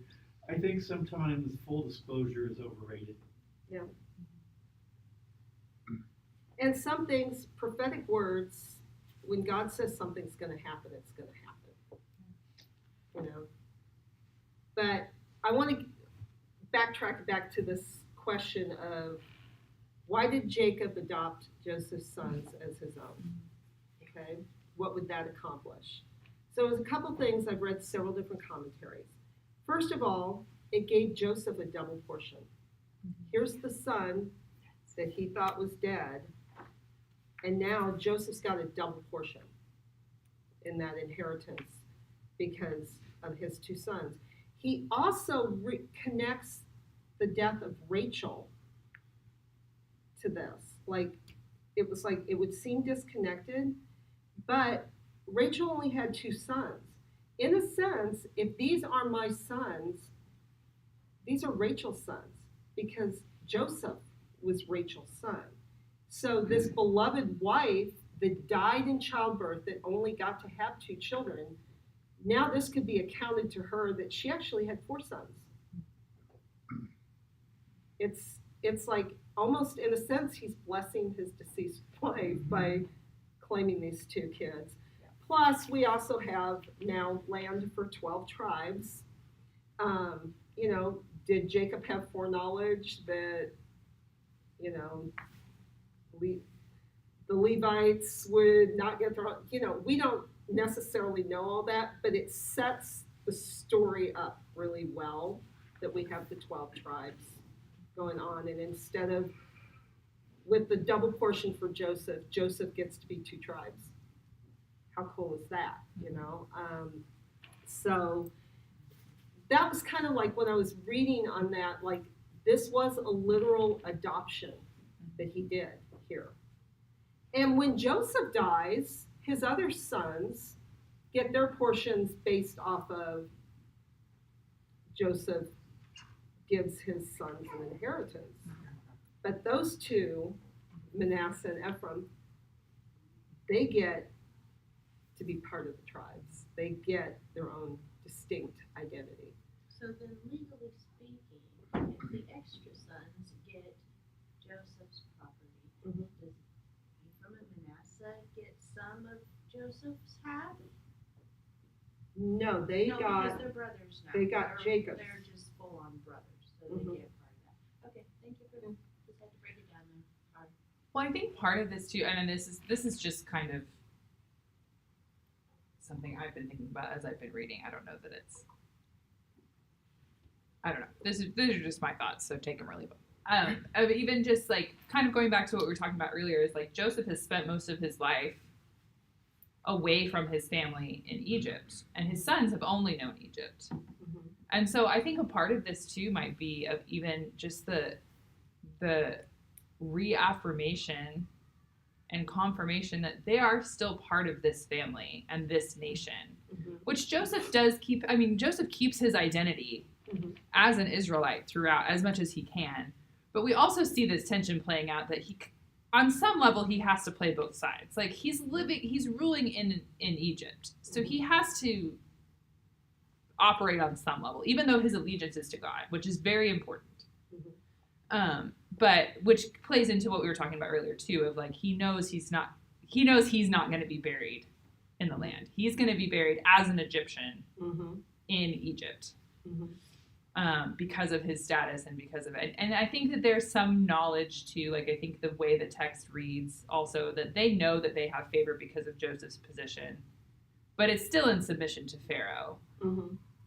I think sometimes full disclosure is overrated. Yeah. And some things, prophetic words, when God says something's going to happen, it's going to happen. You know? But I want to backtrack back to this question of why did Jacob adopt Joseph's sons as his own? Okay? What would that accomplish? So there's a couple things. I've read several different commentaries. First of all, it gave Joseph a double portion. Here's the son that he thought was dead, and now Joseph's got a double portion in that inheritance because of his two sons. He also connects the death of Rachel to this. Like, it was like, it would seem disconnected, but Rachel only had two sons. In a sense, if these are my sons, these are Rachel's sons because Joseph was Rachel's son. So this beloved wife that died in childbirth that only got to have two children, now this could be accounted to her that she actually had four sons. It's like almost in a sense he's blessing his deceased wife by claiming these two kids. Plus, we also have now land for 12 tribes. You know, did Jacob have foreknowledge that, you know, the Levites would not get thrown? You know, we don't necessarily know all that, but it sets the story up really well that we have the 12 tribes going on. And instead of with the double portion for Joseph, Joseph gets to be two tribes. How cool is that, you know? So that was kind of like when I was reading on that, like this was a literal adoption that he did here. And when Joseph dies, his other sons get their portions based off of Joseph gives his sons an inheritance. But those two, Manasseh and Ephraim, they get to be part of the tribes. They get their own distinct identity. So then, legally speaking, if the extra sons get Joseph's property, does Ephraim and Manasseh get some of Joseph's half? No, they no, got. Because they're brothers now. They got Jacob's. They're just full-on brothers, so they get part of that. Okay, thank you for that. Just had to break it down there. All right. Well, I think part of this too, and this is just kind of something I've been thinking about as I've been reading. I don't know that it's. I don't know. These are just my thoughts, so take them or leave them. Of even just like kind of going back to what we were talking about earlier is like Joseph has spent most of his life away from his family in Egypt, and his sons have only known Egypt. And so I think a part of this too might be of even just the reaffirmation and confirmation that they are still part of this family and this nation, which Joseph does keep. I mean, Joseph keeps his identity as an Israelite throughout as much as he can. But we also see this tension playing out that he, on some level, he has to play both sides. Like he's ruling in Egypt. So he has to operate on some level, even though his allegiance is to God, which is very important. But which plays into what we were talking about earlier too, of like he knows he's not going to be buried in the land. He's going to be buried as an Egyptian in Egypt. Because of his status and because of it. And I think that there's some knowledge too, like I think the way the text reads also, that they know that they have favor because of Joseph's position, but it's still in submission to Pharaoh.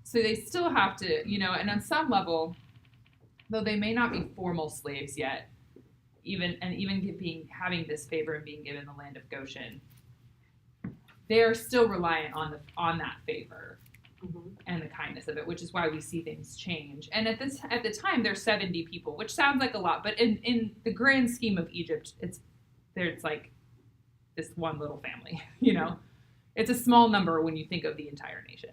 So they still have to, and on some level, though they may not be formal slaves yet, even having this favor and being given the land of Goshen, they are still reliant on that favor. And the kindness of it, which is why we see things change. And at the time, there's 70 people, which sounds like a lot, but in the grand scheme of Egypt, it's like this one little family. It's a small number when you think of the entire nation,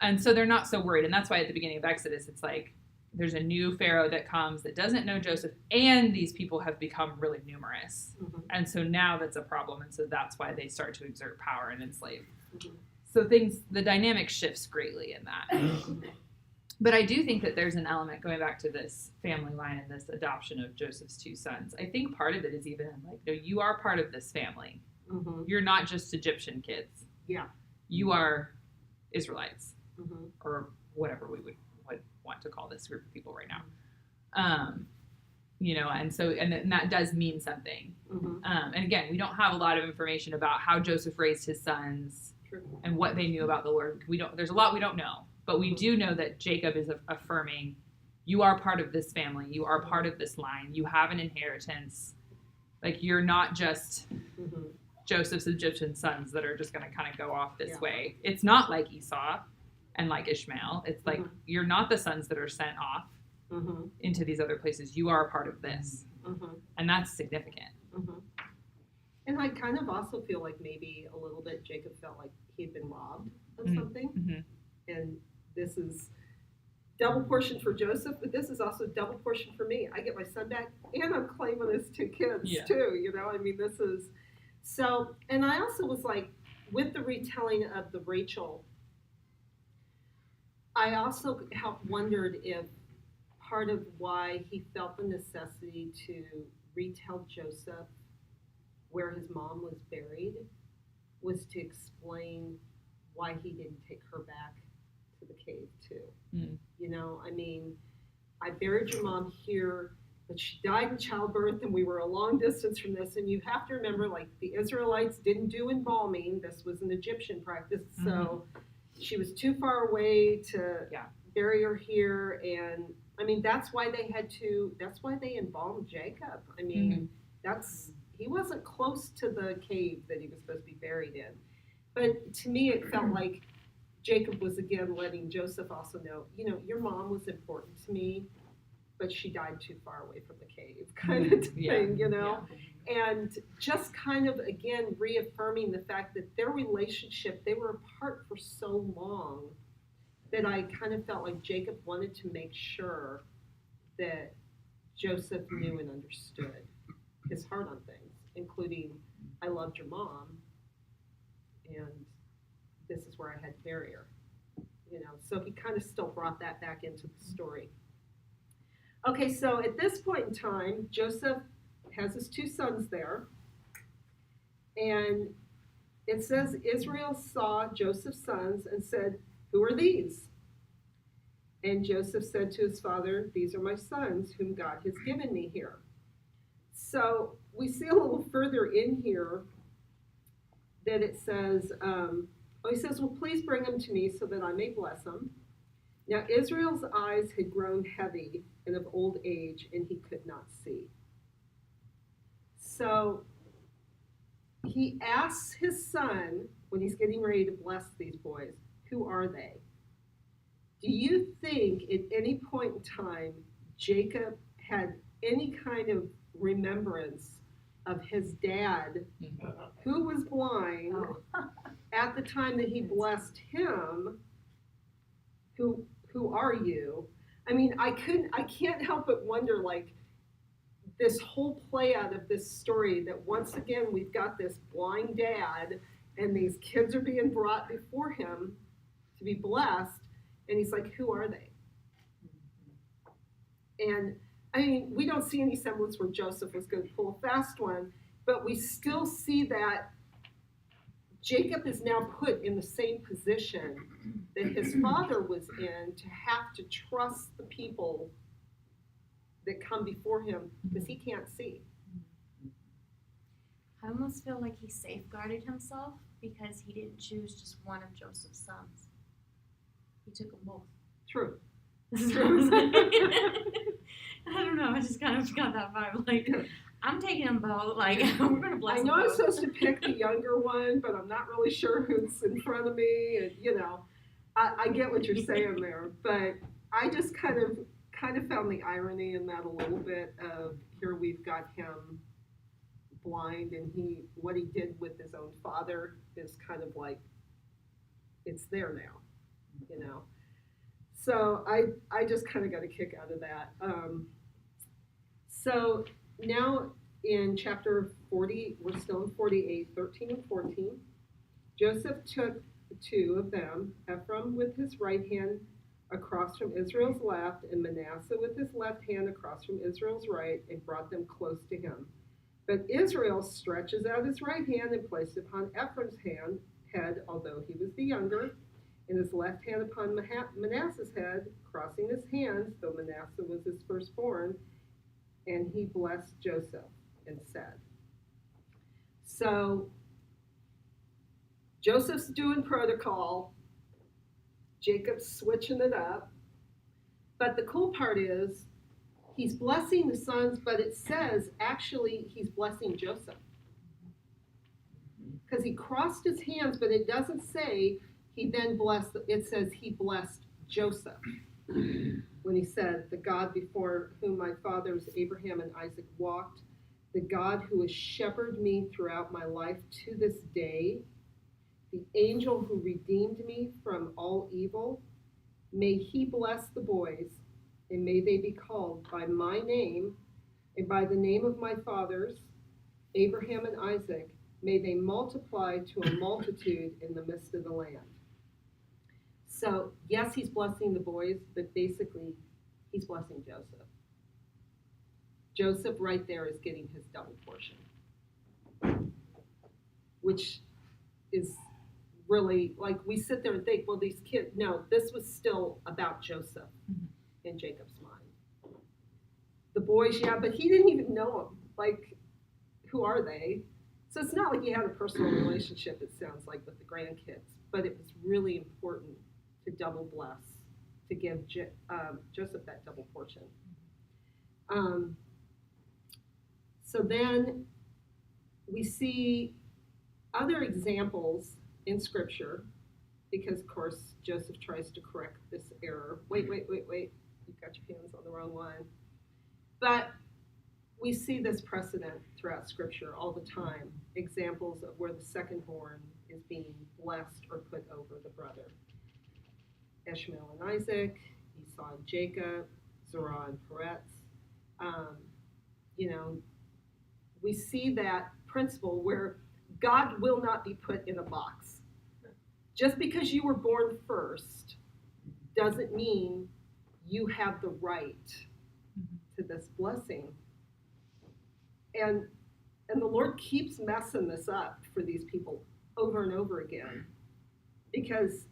and so they're not so worried. And that's why at the beginning of Exodus, it's like there's a new Pharaoh that comes that doesn't know Joseph, and these people have become really numerous, and so now that's a problem, and so that's why they start to exert power and enslave. So the dynamic shifts greatly in that. But I do think that there's an element going back to this family line and this adoption of Joseph's two sons. I think part of it is even like, no, you are part of this family. You're not just Egyptian kids. Yeah. You are Israelites, or whatever we would want to call this group of people right now. And that does mean something. And again, we don't have a lot of information about how Joseph raised his sons and what they knew about the Lord. There's a lot we don't know, but we do know that Jacob is affirming, you are part of this family. You are part of this line. You have an inheritance. Like, you're not just Joseph's Egyptian sons that are just going to kind of go off this way. It's not like Esau and like Ishmael. It's like, you're not the sons that are sent off into these other places. You are a part of this. And that's significant. And I kind of also feel like maybe a little bit Jacob felt like he'd been robbed of something. And this is double portion for Joseph, but this is also double portion for me. I get my son back, and I'm claiming his two kids too. I mean, this is so. And I also was like, with the retelling of the Rachel, I also wondered if part of why he felt the necessity to retell Joseph where his mom was buried was to explain why he didn't take her back to the cave too. I mean, I buried your mom here, but she died in childbirth, and we were a long distance from this. And you have to remember, like, the Israelites didn't do embalming. This was an Egyptian practice, so she was too far away to bury her here. And I mean, that's why they embalmed Jacob. I mean, he wasn't close to the cave that he was supposed to be buried in. But to me, it felt like Jacob was again letting Joseph also know, your mom was important to me, but she died too far away from the cave, kind of thing, And just kind of, again, reaffirming the fact that their relationship, they were apart for so long, that I kind of felt like Jacob wanted to make sure that Joseph knew and understood his heart on things, including, I loved your mom, and this is where I had to bury her. So he kind of still brought that back into the story. Okay, so at this point in time, Joseph has his two sons there, and it says Israel saw Joseph's sons and said, "Who are these?" And Joseph said to his father, "These are my sons whom God has given me here." So we see a little further in here that it says, he says, "Well, please bring them to me so that I may bless them." Now Israel's eyes had grown heavy and of old age, and he could not see. So he asks his son, when he's getting ready to bless these boys, who are they? Do you think at any point in time Jacob had any kind of remembrance of his dad, who was blind, at the time that he blessed him? Who are you? I mean, I can't help but wonder, like, this whole play out of this story, that once again we've got this blind dad, and these kids are being brought before him to be blessed, and he's like, who are they? And I mean, we don't see any semblance where Joseph was going to pull a fast one, but we still see that Jacob is now put in the same position that his father was in, to have to trust the people that come before him because he can't see. I almost feel like he safeguarded himself because he didn't choose just one of Joseph's sons. He took them both. True. I don't know. I just kind of got that vibe. Like, I'm taking them both. Like, we're gonna bless I them know I'm both. supposed to pick the younger one, but I'm not really sure who's in front of me. And I get what you're saying there, but I just kind of found the irony in that a little bit. Of here we've got him blind, and what he did with his own father is kind of like it's there now, So I just kind of got a kick out of that. So now in chapter 40, we're still in 48, 13 and 14. Joseph took two of them, Ephraim with his right hand across from Israel's left, and Manasseh with his left hand across from Israel's right, and brought them close to him. But Israel stretches out his right hand and placed it upon Ephraim's head, although he was the younger, and his left hand upon Manasseh's head, crossing his hands, though Manasseh was his firstborn, and he blessed Joseph and said. So Joseph's doing protocol, Jacob's switching it up, but the cool part is he's blessing the sons, but it says actually he's blessing Joseph. Because he crossed his hands, but it doesn't say he then blessed, it says he blessed Joseph. When he said, the God before whom my fathers Abraham and Isaac walked, the God who has shepherded me throughout my life to this day, the angel who redeemed me from all evil, may he bless the boys, and may they be called by my name and by the name of my fathers, Abraham and Isaac, may they multiply to a multitude in the midst of the land. So, yes, he's blessing the boys, but basically, he's blessing Joseph. Joseph right there is getting his double portion, which is really, like, we sit there and think, well, these kids, no, this was still about Joseph in Jacob's mind. The boys, yeah, but he didn't even know them. Like, who are they? So it's not like he had a personal relationship, it sounds like, with the grandkids, but it was really important to double bless, to give Joseph that double portion. So then we see other examples in Scripture, because, of course, Joseph tries to correct this error. Wait, you've got your hands on the wrong one. But we see this precedent throughout Scripture all the time, examples of where the secondborn is being blessed or put over the brother. Ishmael and Isaac, Esau and Jacob, Zerah and Peretz. We see that principle where God will not be put in a box. Just because you were born first doesn't mean you have the right to this blessing. And the Lord keeps messing this up for these people over and over again, because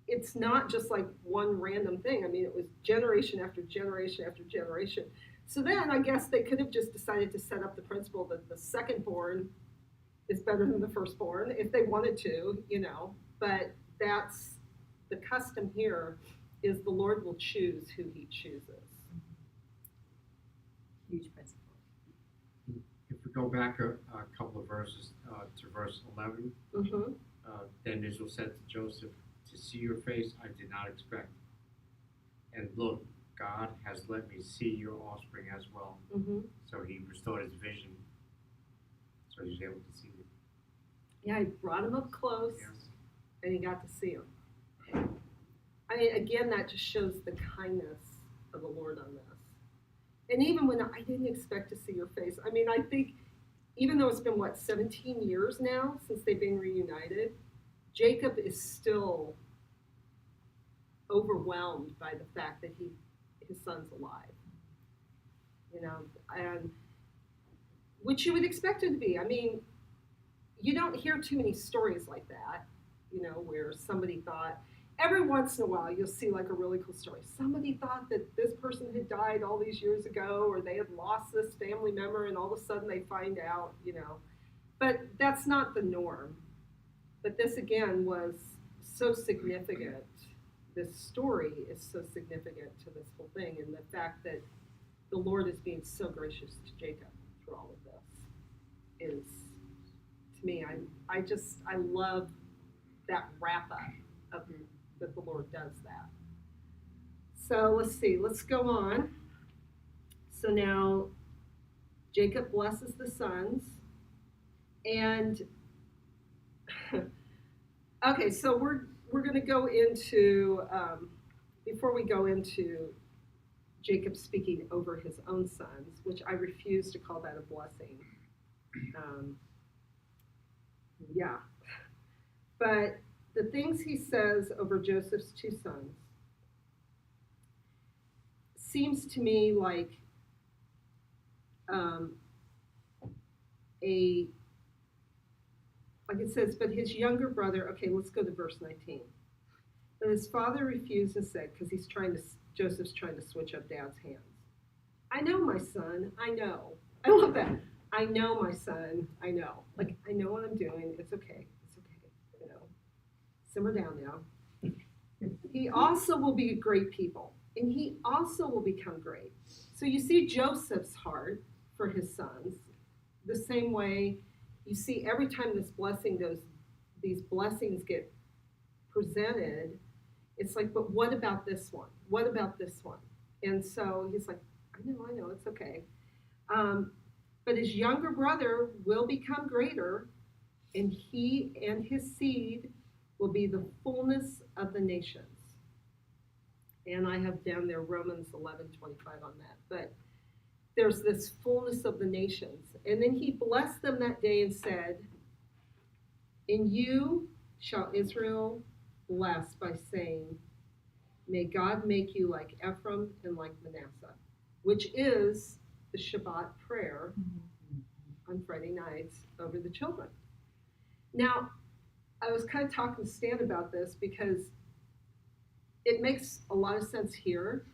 it's not just like one random thing. I mean, it was generation after generation after generation. So then I guess they could have just decided to set up the principle that the secondborn is better than the firstborn if they wanted to, but that's the custom here, is the Lord will choose who he chooses. Huge principle. If we go back a couple of verses to verse 11, then Israel said to Joseph, to see your face I did not expect. And look, God has let me see your offspring as well. So he restored his vision. So he was able to see it. Yeah, he brought him up close, Yes. and he got to see him. I mean, again, that just shows the kindness of the Lord on this. And even when I didn't expect to see your face, I mean, I think, even though it's been, 17 years now since they've been reunited, Jacob is still overwhelmed by the fact that his son's alive. and which you would expect it to be. I mean, you don't hear too many stories like that, where somebody thought, every once in a while you'll see like a really cool story. Somebody thought that this person had died all these years ago, or they had lost this family member, and all of a sudden they find out, But that's not the norm. But this again was so significant. This story is so significant to this whole thing, and the fact that the Lord is being so gracious to Jacob through all of this is, to me, I love that wrap up of that the Lord does that. So let's see, let's go on. So now Jacob blesses the sons, and okay, so we're going to go into, before we go into Jacob speaking over his own sons, which I refuse to call that a blessing. Yeah. But the things he says over Joseph's two sons seems to me like like it says, but his younger brother, okay, let's go to verse 19. But his father refused and said, because Joseph's trying to switch up dad's hands. I know, my son, I know. I love that. I know, my son, I know. Like, I know what I'm doing. It's okay. It's okay. Simmer down now. He also will be a great people, and he also will become great. So you see Joseph's heart for his sons, the same way you see every time these blessings get presented, it's like, but what about this one? What about this one? And so he's like, I know, it's okay. But his younger brother will become greater, and he and his seed will be the fullness of the nations. And I have down there Romans 11:25 on that. But there's this fullness of the nations. And then he blessed them that day and said, in you shall Israel bless by saying, may God make you like Ephraim and like Manasseh, which is the Shabbat prayer on Friday nights over the children. Now, I was kind of talking to Stan about this because it makes a lot of sense here.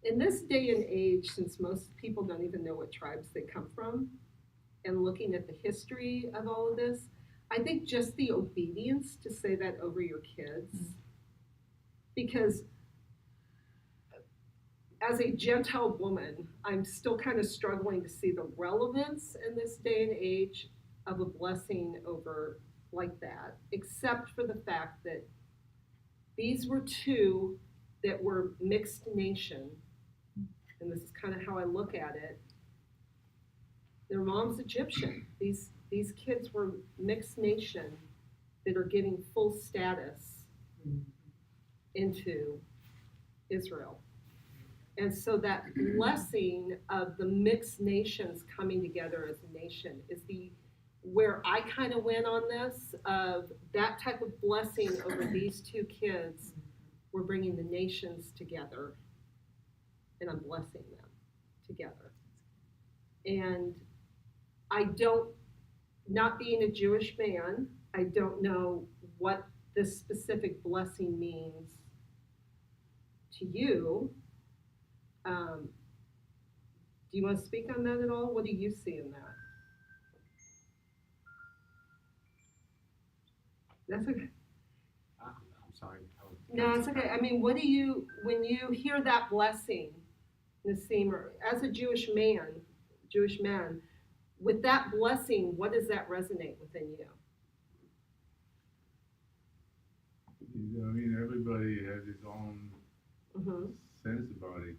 In this day and age, since most people don't even know what tribes they come from, and looking at the history of all of this, I think just the obedience to say that over your kids, because as a Gentile woman, I'm still kind of struggling to see the relevance in this day and age of a blessing over like that, except for the fact that these were two that were mixed nation, and this is kind of how I look at it. Their mom's Egyptian. These kids were mixed nation that are getting full status into Israel. And so that blessing of the mixed nations coming together as a nation is where I kind of went on this, of that type of blessing over these two kids. We're bringing the nations together, and I'm blessing them together. And not being a Jewish man, I don't know what this specific blessing means to you. Do you want to speak on that at all? What do you see in that? That's okay. I'm sorry. No, it's okay. I mean, when you hear that blessing, Nassim, or as a Jewish man, with that blessing, what does that resonate within you? I mean, everybody has his own sense about it.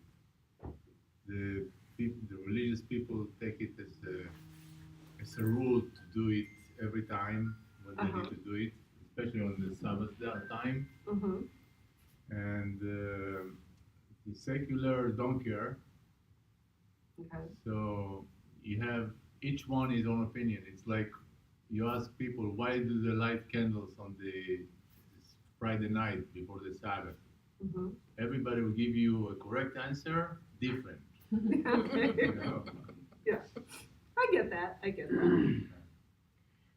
The religious people take it as a rule to do it every time when they need to do it, especially on the Sabbath time. And the secular don't care. Okay. So you have each one his own opinion. It's like you ask people, why do they light candles on the Friday night before the Sabbath? Everybody will give you a correct answer, different. Okay. You know? I get that.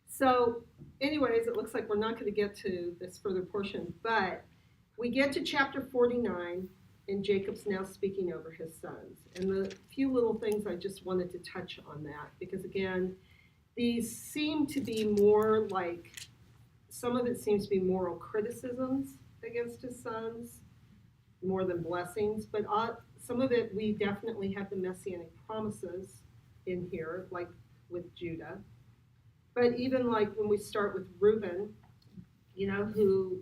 So, anyways, it looks like we're not going to get to this further portion, but we get to chapter 49, and Jacob's now speaking over his sons. And the few little things I just wanted to touch on that, because again, these seem to be more like, some of it seems to be moral criticisms against his sons, more than blessings, but some of it, we definitely have the messianic promises in here, like with Judah. But even like when we start with Reuben, you know, who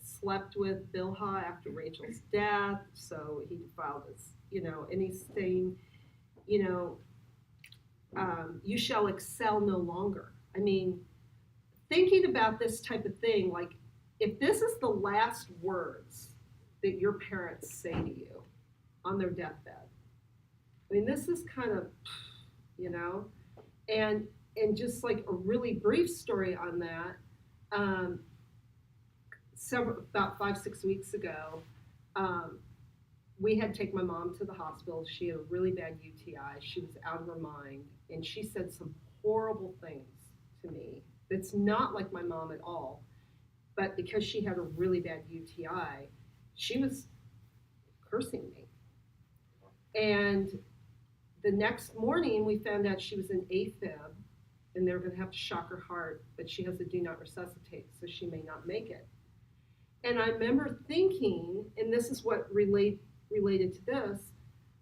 slept with Bilhah after Rachel's death, so he defiled his, you know, and he's saying, you know, you shall excel no longer. I mean, thinking about this type of thing, like if this is the last words that your parents say to you on their deathbed, I mean, this is kind of, you know, and just like a really brief story on that, about 5-6 weeks ago, we had to take my mom to the hospital. She had a really bad UTI. She was out of her mind, and she said some horrible things to me. It's not like my mom at all, but because she had a really bad UTI, she was cursing me. And the next morning, we found out she was in AFib, and they were going to have to shock her heart, but she has a do not resuscitate, so she may not make it. And I remember thinking, and this is what related to this,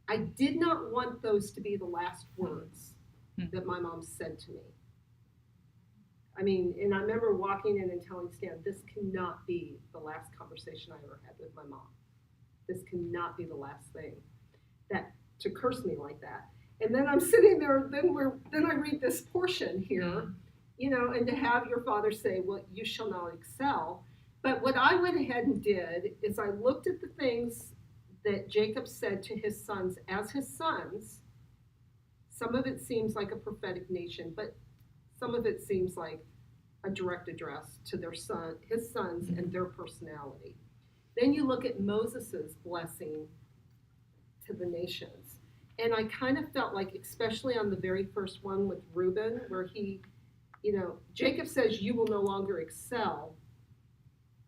I did not want those to be the last words that my mom said to me. I mean, and I remember walking in and telling Stan, this cannot be the last conversation I ever had with my mom. This cannot be the last thing to curse me like that. And then I'm sitting there, then I read this portion here, you know, and to have your father say, well, you shall not excel. But what I went ahead and did is I looked at the things that Jacob said to his sons as his sons. Some of it seems like a prophetic nation, but some of it seems like a direct address to his sons and their personality. Then you look at Moses's blessing to the nations. And I kind of felt like, especially on the very first one with Reuben, where he, you know, Jacob says, you will no longer excel.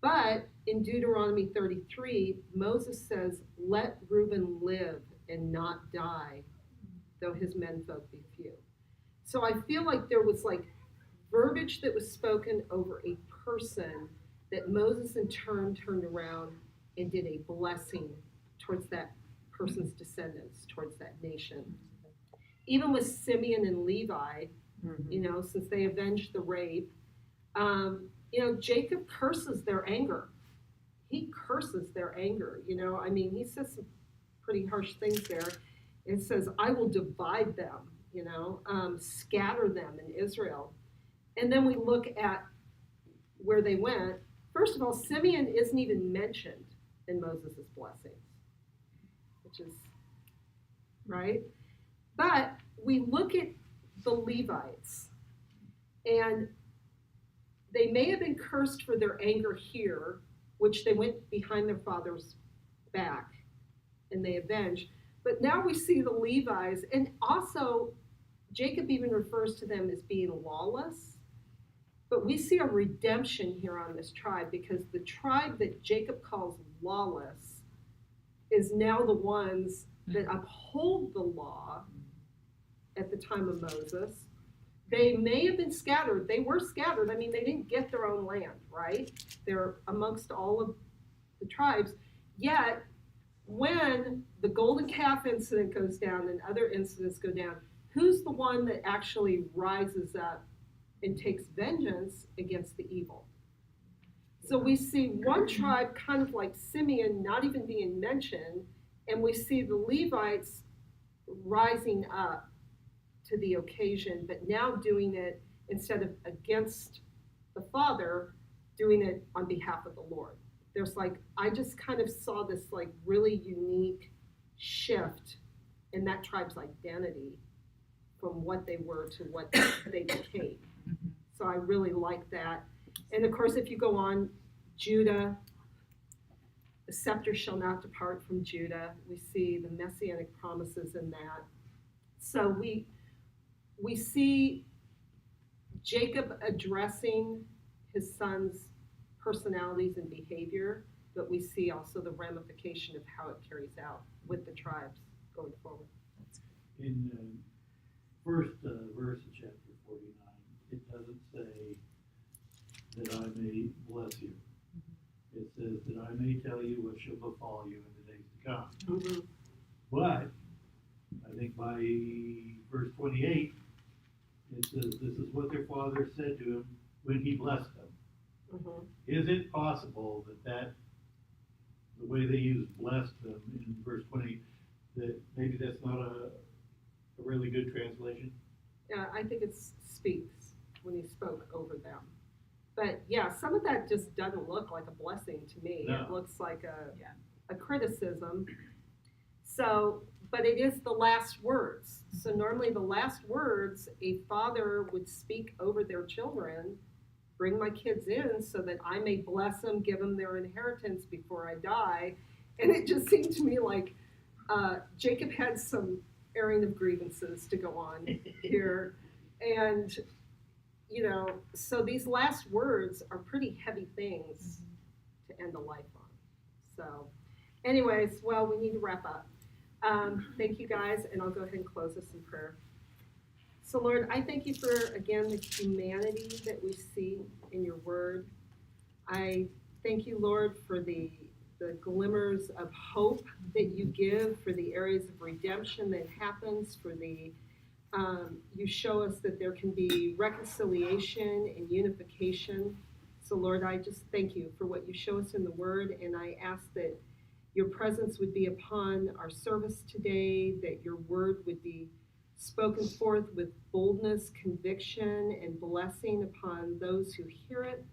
But in Deuteronomy 33, Moses says, let Reuben live and not die, though his menfolk be few. So I feel like there was like verbiage that was spoken over a person that Moses in turn turned around and did a blessing towards that person's descendants, towards that nation. Even with Simeon and Levi, you know, since they avenged the rape, you know, Jacob curses their anger. He curses their anger, you know. I mean, he says some pretty harsh things there. It says, I will divide them, you know, scatter them in Israel. And then we look at where they went. First of all, Simeon isn't even mentioned in Moses' blessings, which is, right? But we look at the Levites, and they may have been cursed for their anger here, which they went behind their father's back and they avenged. But now we see the Levites, and also Jacob even refers to them as being lawless. But we see a redemption here on this tribe, because the tribe that Jacob calls lawless is now the ones that uphold the law at the time of Moses. They may have been scattered. They were scattered. I mean, they didn't get their own land, right? They're amongst all of the tribes. Yet, when the golden calf incident goes down and other incidents go down, who's the one that actually rises up and takes vengeance against the evil? So we see one tribe kind of like Simeon not even being mentioned, and we see the Levites rising up to the occasion, but now doing it instead of against the Father, doing it on behalf of the Lord. There's like, I just kind of saw this like really unique shift in that tribe's identity from what they were to what they became. So I really like that. And of course, if you go on, Judah, The scepter shall not depart from Judah. We see the messianic promises in that. So we see Jacob addressing his son's personalities and behavior, but we see also the ramification of how it carries out with the tribes going forward. In first verse of chapter 49, it doesn't say that I may bless you. It says that I may tell you what shall befall you in the days to come. Mm-hmm. But I think by verse 28, it says this is what their father said to him when he blessed them. Mm-hmm. Is it possible that the way they use blessed them in verse 20, that maybe that's not a really good translation? Yeah, I think it speaks when he spoke over them. But yeah, some of that just doesn't look like a blessing to me. No. It looks like a criticism. So, but it is the last words. So normally the last words a father would speak over their children, bring my kids in so that I may bless them, give them their inheritance before I die. And it just seemed to me like Jacob had some airing of grievances to go on here. And, you know, so these last words are pretty heavy things to end a life on. So anyways, well, we need to wrap up. Thank you guys, and I'll go ahead and close this in prayer. So Lord, I thank you for, again, the humanity that we see in your word. I thank you, Lord, for the glimmers of hope that you give, for the areas of redemption that happens, for the you show us that there can be reconciliation and unification. So Lord, I just thank you for what you show us in the word, and I ask that your presence would be upon our service today, that your word would be spoken forth with boldness, conviction, and blessing upon those who hear it.